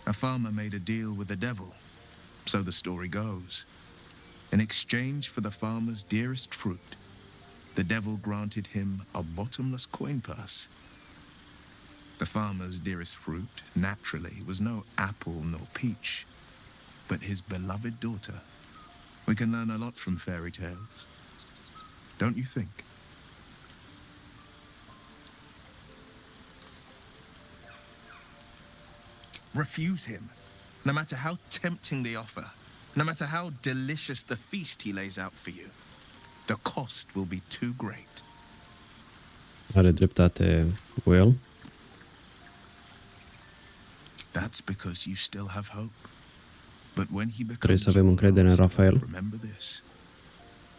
A farmer made a deal with the devil, so the story goes. In exchange for the farmer's dearest fruit, the devil granted him a bottomless coin purse. The farmer's dearest fruit, naturally, was no apple nor peach, but his beloved daughter. We can learn a lot from fairy tales, don't you think? Refuse him, no matter how tempting the offer, no matter how delicious the feast he lays out for you. The cost will be too great. Are dreptate Will. That's because you still have hope. But when he Trebuie becomes să avem încredere în Rafael. remember this.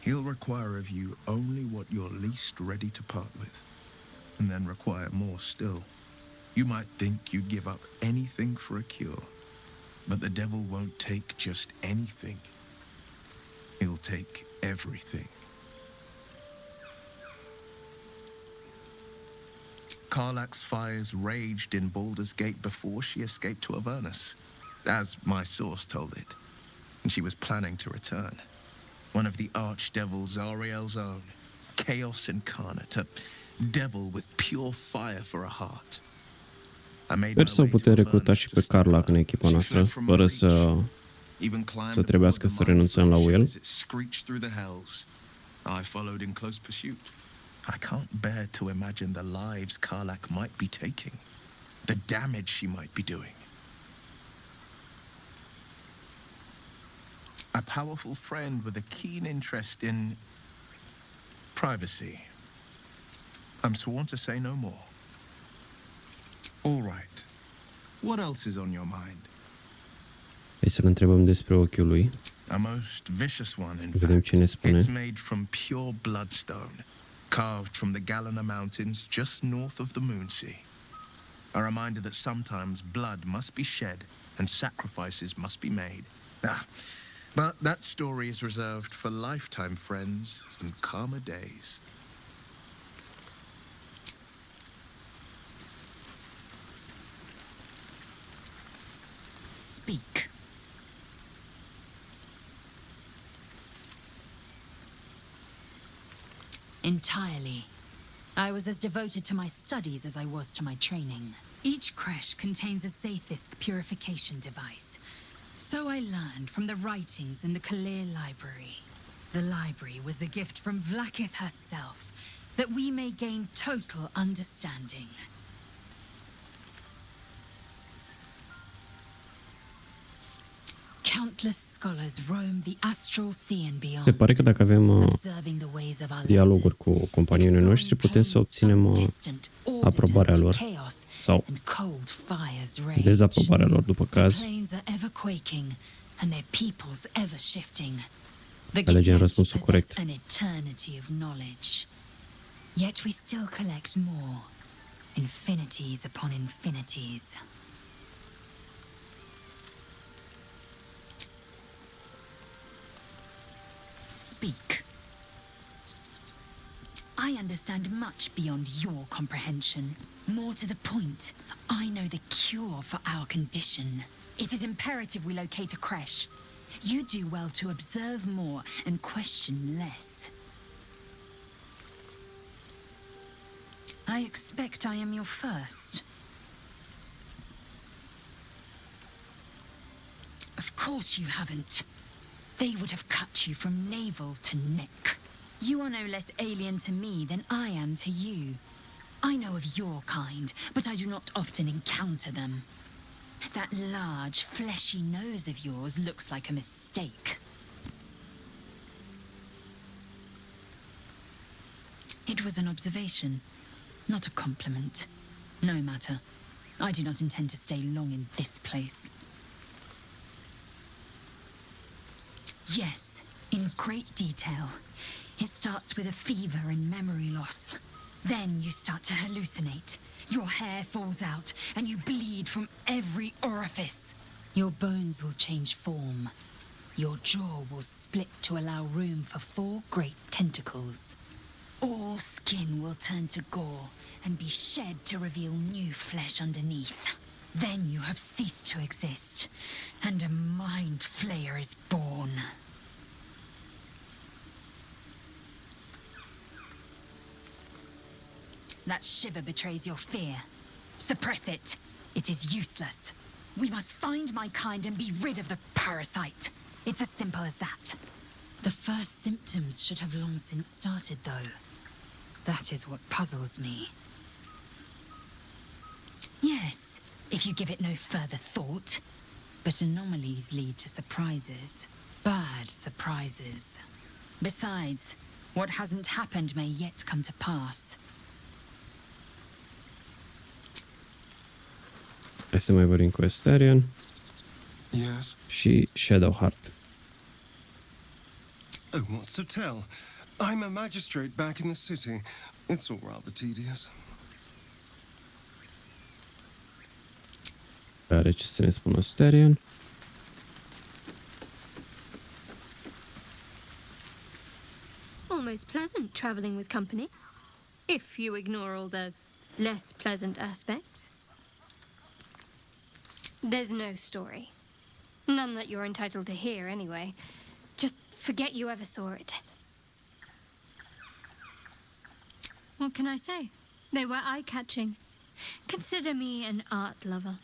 He'll require of you only what you're least ready to part with. and then require more still. You might think you'd give up anything for a cure, but the devil won't take just anything. He'll take everything. Karlach's fires raged in Baldur's Gate before she escaped to Avernus, as my source told it, and she was planning to return. One of the archdevils Zariel's own, chaos incarnate, a devil with pure fire for a heart. Sper să o putem recruta și pe Karlach în echipa noastră, fără să trebuiască să renunțăm la el. I followed in close pursuit. I can't bear to imagine the lives Karlach might be taking, the damage she might be doing. A powerful friend with a keen interest in privacy. I'm sworn to say no more. All right. What else is on your mind? Hai să-l întrebăm despre ochiul lui. A most vicious one, in Vedem ce ne fact. spune. It's made from pure bloodstone, carved from the Galena Mountains just north of the Moonsea. A reminder that sometimes blood must be shed and sacrifices must be made. But that story is reserved for lifetime friends and calmer days. Speak. Entirely. I was as devoted to my studies as I was to my training. Each creche contains a Zaithist purification device. So I learned from the writings in the Catelul library. The library was a gift from Vlaakith herself, that we may gain total understanding. Countless scholars roam the astral sea and beyond. Se pare că dacă avem dialoguri cu companienii noștri, putem să obținem aprobarea lor sau dezaprobarea lor după caz. Alegem răspunsul corect. Yet we still collect more, infinities upon infinities. Speak. I understand much beyond your comprehension. More to the point, I know the cure for our condition. It is imperative we locate a creche. You do well to observe more and question less. I expect I am your first. Of course you haven't. They would have cut you from navel to neck. You are no less alien to me than I am to you. I know of your kind, but I do not often encounter them. That large, fleshy nose of yours looks like a mistake. It was an observation, not a compliment. No matter. I do not intend to stay long in this place. Yes, in great detail. It starts with a fever and memory loss. Then you start to hallucinate. Your hair falls out, and you bleed from every orifice. Your bones will change form. Your jaw will split to allow room for 4 great tentacles. All skin will turn to gore and be shed to reveal new flesh underneath. Then you have ceased to exist, and a mind flayer is born. That shiver betrays your fear. Suppress it. It is useless. We must find my kind and be rid of the parasite. It's as simple as that. The first symptoms should have long since started, though. That is what puzzles me. Yes, if you give it no further thought. But anomalies lead to surprises. Bad surprises. Besides, what hasn't happened may yet come to pass. Hai să mai vorbim cu Astarion. Yes. Și Shadowheart. Oh, what's to tell? I'm a magistrate back in the city. It's all rather tedious. Are ce să ne spună Astarion. Almost pleasant traveling with company, if you ignore all the less pleasant aspects. There's no story. None that you're entitled to hear, anyway. Just forget you ever saw it. What can I say? They were eye-catching. Consider me an art lover.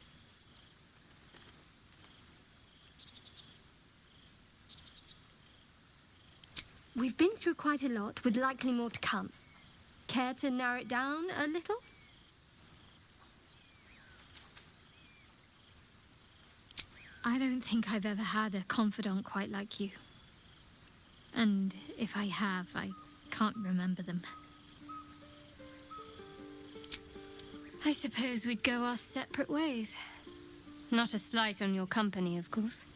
We've been through quite a lot, with likely more to come. Care to narrow it down a little? I don't think I've ever had a confidant quite like you. And if I have, I can't remember them. I suppose we'd go our separate ways. Not a slight on your company, of course.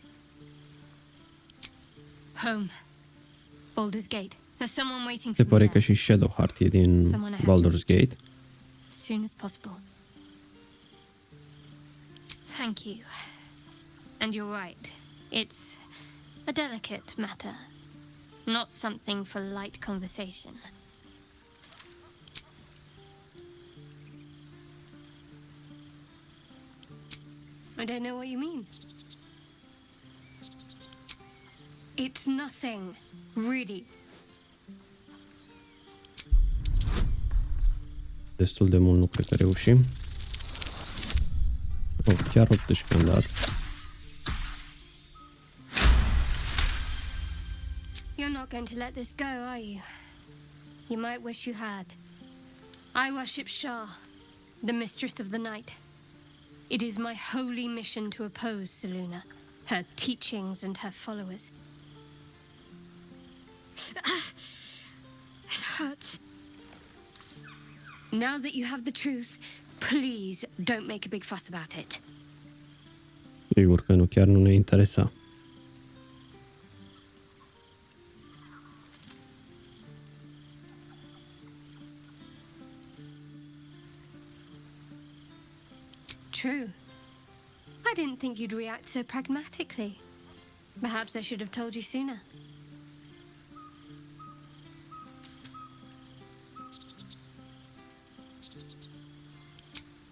Home. Baldur's Gate. There's someone waiting for Se pare me că there. și Shadowheart e din Someone I have to Baldur's Gate. As soon as possible. Thank you. And you're right. It's a delicate matter. Not something for light conversation. I don't know what you mean. It's nothing, really. Destul de mult nu cred că reușim. Oh, chiar 18 am dat. You're not going to let this go, are you? You might wish you had. I worship Shah, the mistress of the night. It is my holy mission to oppose Selune, her teachings and her followers. It hurts. Now that you have the truth, please don't make a big fuss about it. Sigur că nu, chiar nu ne interesa. True. I didn't think you'd react so pragmatically. Perhaps I should have told you sooner.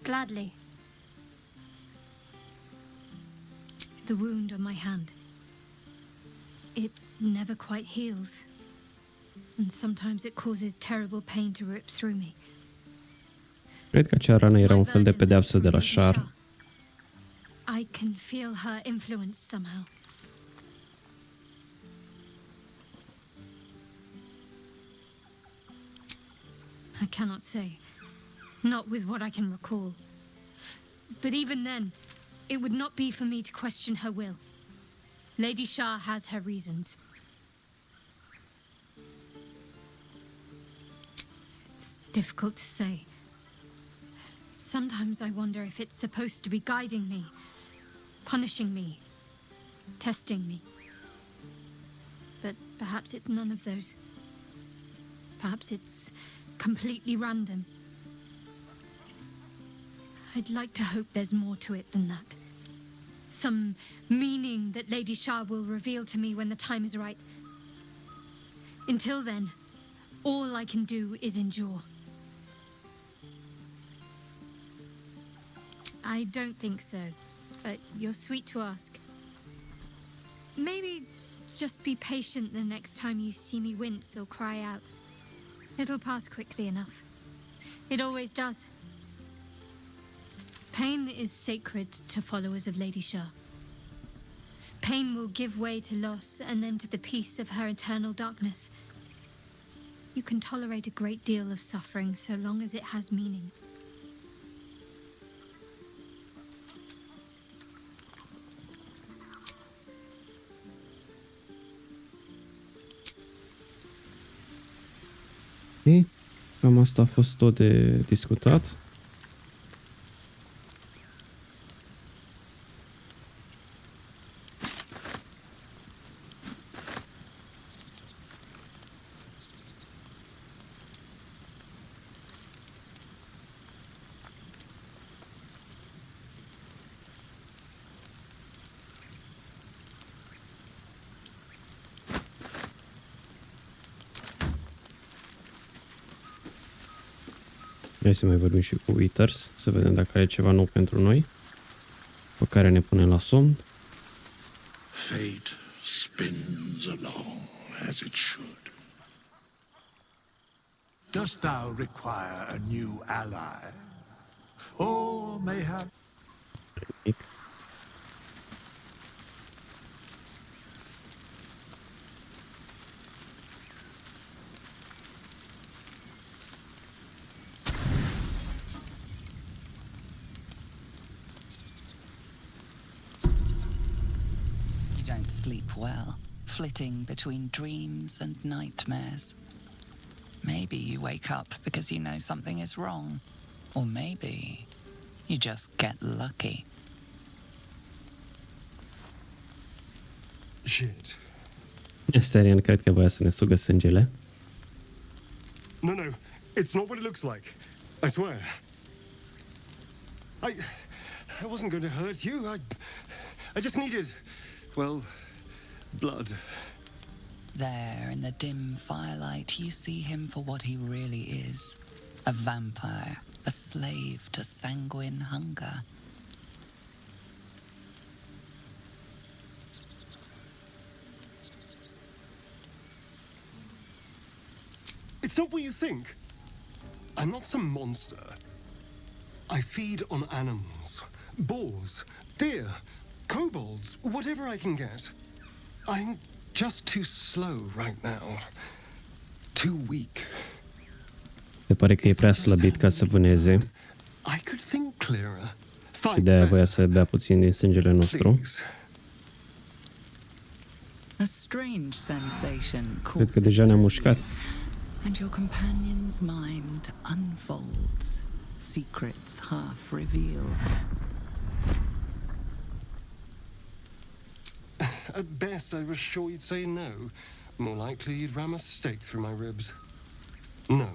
Gladly. The wound on my hand. It never quite heals. And sometimes it causes terrible pain to rip through me. Cred că acea rană era un fel de pedeapsă de la Shar. I can feel her influence somehow. I cannot say. Not with what I can recall. But even then, it would not be for me to question her will. Lady Shah has her reasons. It's difficult to say. Sometimes I wonder if it's supposed to be guiding me, punishing me, testing me. But perhaps it's none of those. Perhaps it's completely random. I'd like to hope there's more to it than that. Some meaning that Lady Shah will reveal to me when the time is right. Until then, all I can do is endure. I don't think so, but you're sweet to ask. Maybe just be patient the next time you see me wince or cry out. It'll pass quickly enough. It always does. Pain is sacred to followers of Lady Shah. Pain will give way to loss and then to the peace of her eternal darkness. You can tolerate a great deal of suffering so long as it has meaning. Cam asta a fost tot de discutat. Hai să mai vorbim și cu Withers, să vedem dacă are ceva nou pentru noi, pe care ne punem la somn. Fate spins along as it should. Dost thou require a new ally? Or mayhap... Mic. You don't sleep well, flitting between dreams and nightmares. Maybe you wake up because you know something is wrong. Or maybe you just get lucky. Shit. Astarion cred că voia să ne sugă sângele. No, it's not what it looks like. I swear. I wasn't going to hurt you. I just needed, well, blood. There, in the dim firelight, you see him for what he really is. A vampire, a slave to sanguine hunger. It's not what you think. I'm not some monster. I feed on animals. Boars, deer, kobolds, whatever I can get. I'm just too slow right now. Too weak. Se pare că e prea slăbit ca să vâneze I could think clearer. și de-aia voia să bea puțin din sângele nostru. A strange sensation Cred că deja ne-a mușcat. and your companion's mind unfolds, secrets half revealed. At best, I was sure you'd say no. More likely, you'd ram a stake through my ribs. No.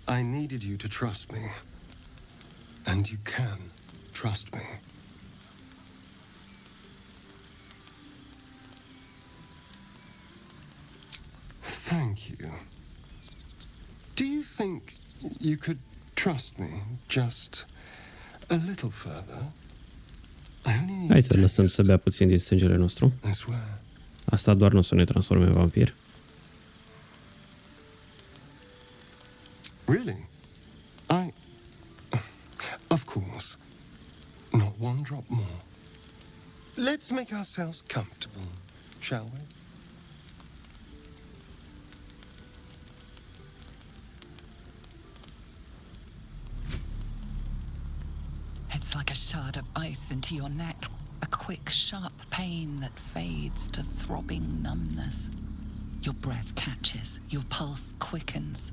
I needed you to trust me. And you can trust me. Thank you. Do you think you could trust me just a little further? I only need Hai să lăsăm să bea puțin din sângele nostru. I swear. Asta doar nu o să ne transforme în vampir. Really? Of course. Not one drop more. Let's make ourselves comfortable, shall we? It's like a shard of ice into your neck, a quick, sharp pain that fades to throbbing numbness. Your breath catches, your pulse quickens.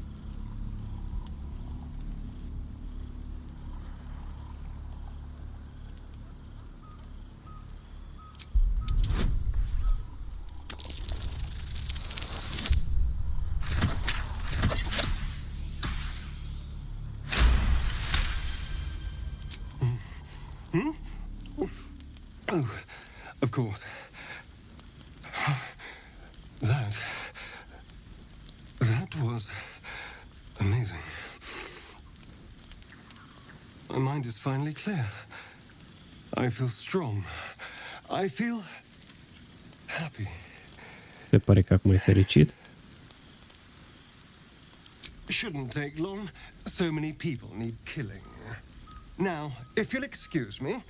Oh, of course. That was amazing. My mind is finally clear. I feel strong. I feel happy. Se pare că acum e fericit. Shouldn't take long. So many people need killing. Now, if you'll excuse me,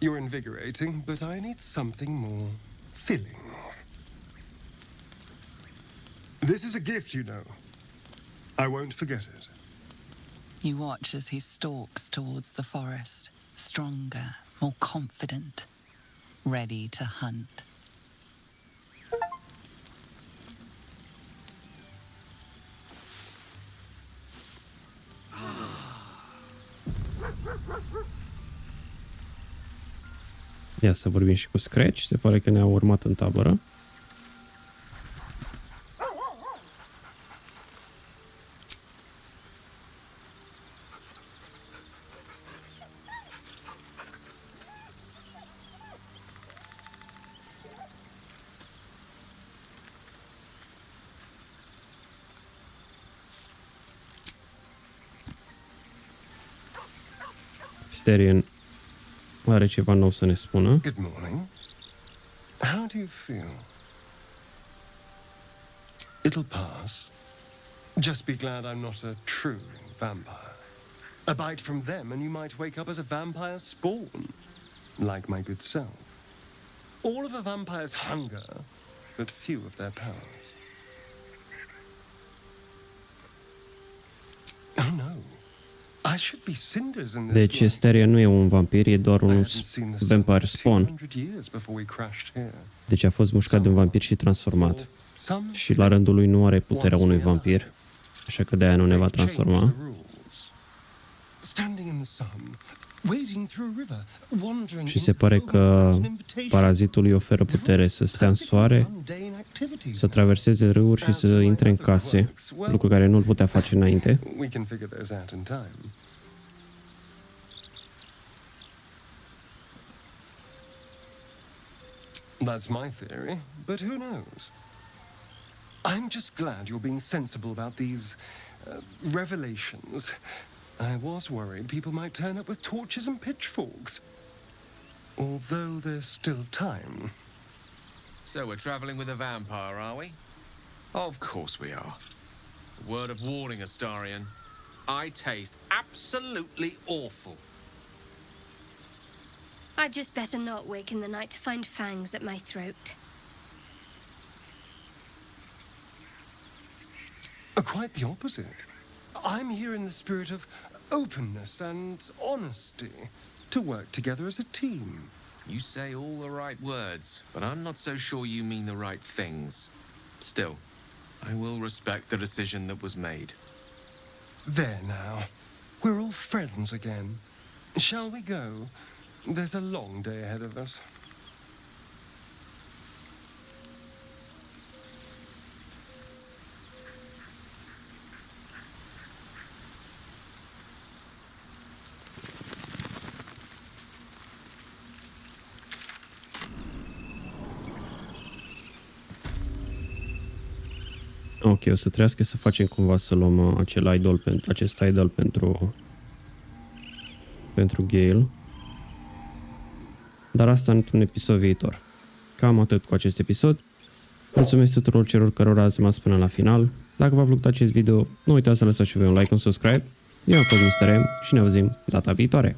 you're invigorating, but I need something more filling. This is a gift, you know. I won't forget it. You watch as he stalks towards the forest, stronger, more confident, ready to hunt. Ia să vorbim și cu Scratch. Se pare că ne-a urmat în tabără. Astarion are ceva nou să ne spună. Good morning. How do you feel? It'll pass. Just be glad I'm not a true vampire. A bite from them and you might wake up as a vampire spawn, like my good self. All of a vampire's hunger, but few of their powers. Oh no. I should be cinders in this. Deci Astarion nu e un vampir, e doar un vampire spawn. Deci a fost mușcat de un vampir și transformat. Și la rândul lui nu are puterea unui vampir, așa că de-aia nu ne va transforma. Și se pare că parazitul îi oferă putere să stea în soare, să traverseze râuri și să intre în case, lucru care nu-l putea face înainte. That's my theory, but who knows? I'm just glad you're being sensible about these revelations. I was worried people might turn up with torches and pitchforks. Although there's still time. So we're traveling with a vampire, are we? Of course we are. Word of warning, Astarion. I taste absolutely awful. I'd just better not wake in the night to find fangs at my throat. Quite the opposite. I'm here in the spirit of openness and honesty, to work together as a team. You say all the right words, but I'm not so sure you mean the right things. Still, I will respect the decision that was made. There now. We're all friends again. Shall we go? There's a long day ahead of us. Ok, o să trească să facem cumva să luăm acest idol pentru Gale. Dar asta într-un episod viitor. Cam atât cu acest episod. Mulțumesc tuturor celor cărora ați rămas până la final. Dacă v-a plăcut acest video, nu uitați să lăsați și voi un like, un subscribe. Eu am fost Mr. M și ne auzim data viitoare.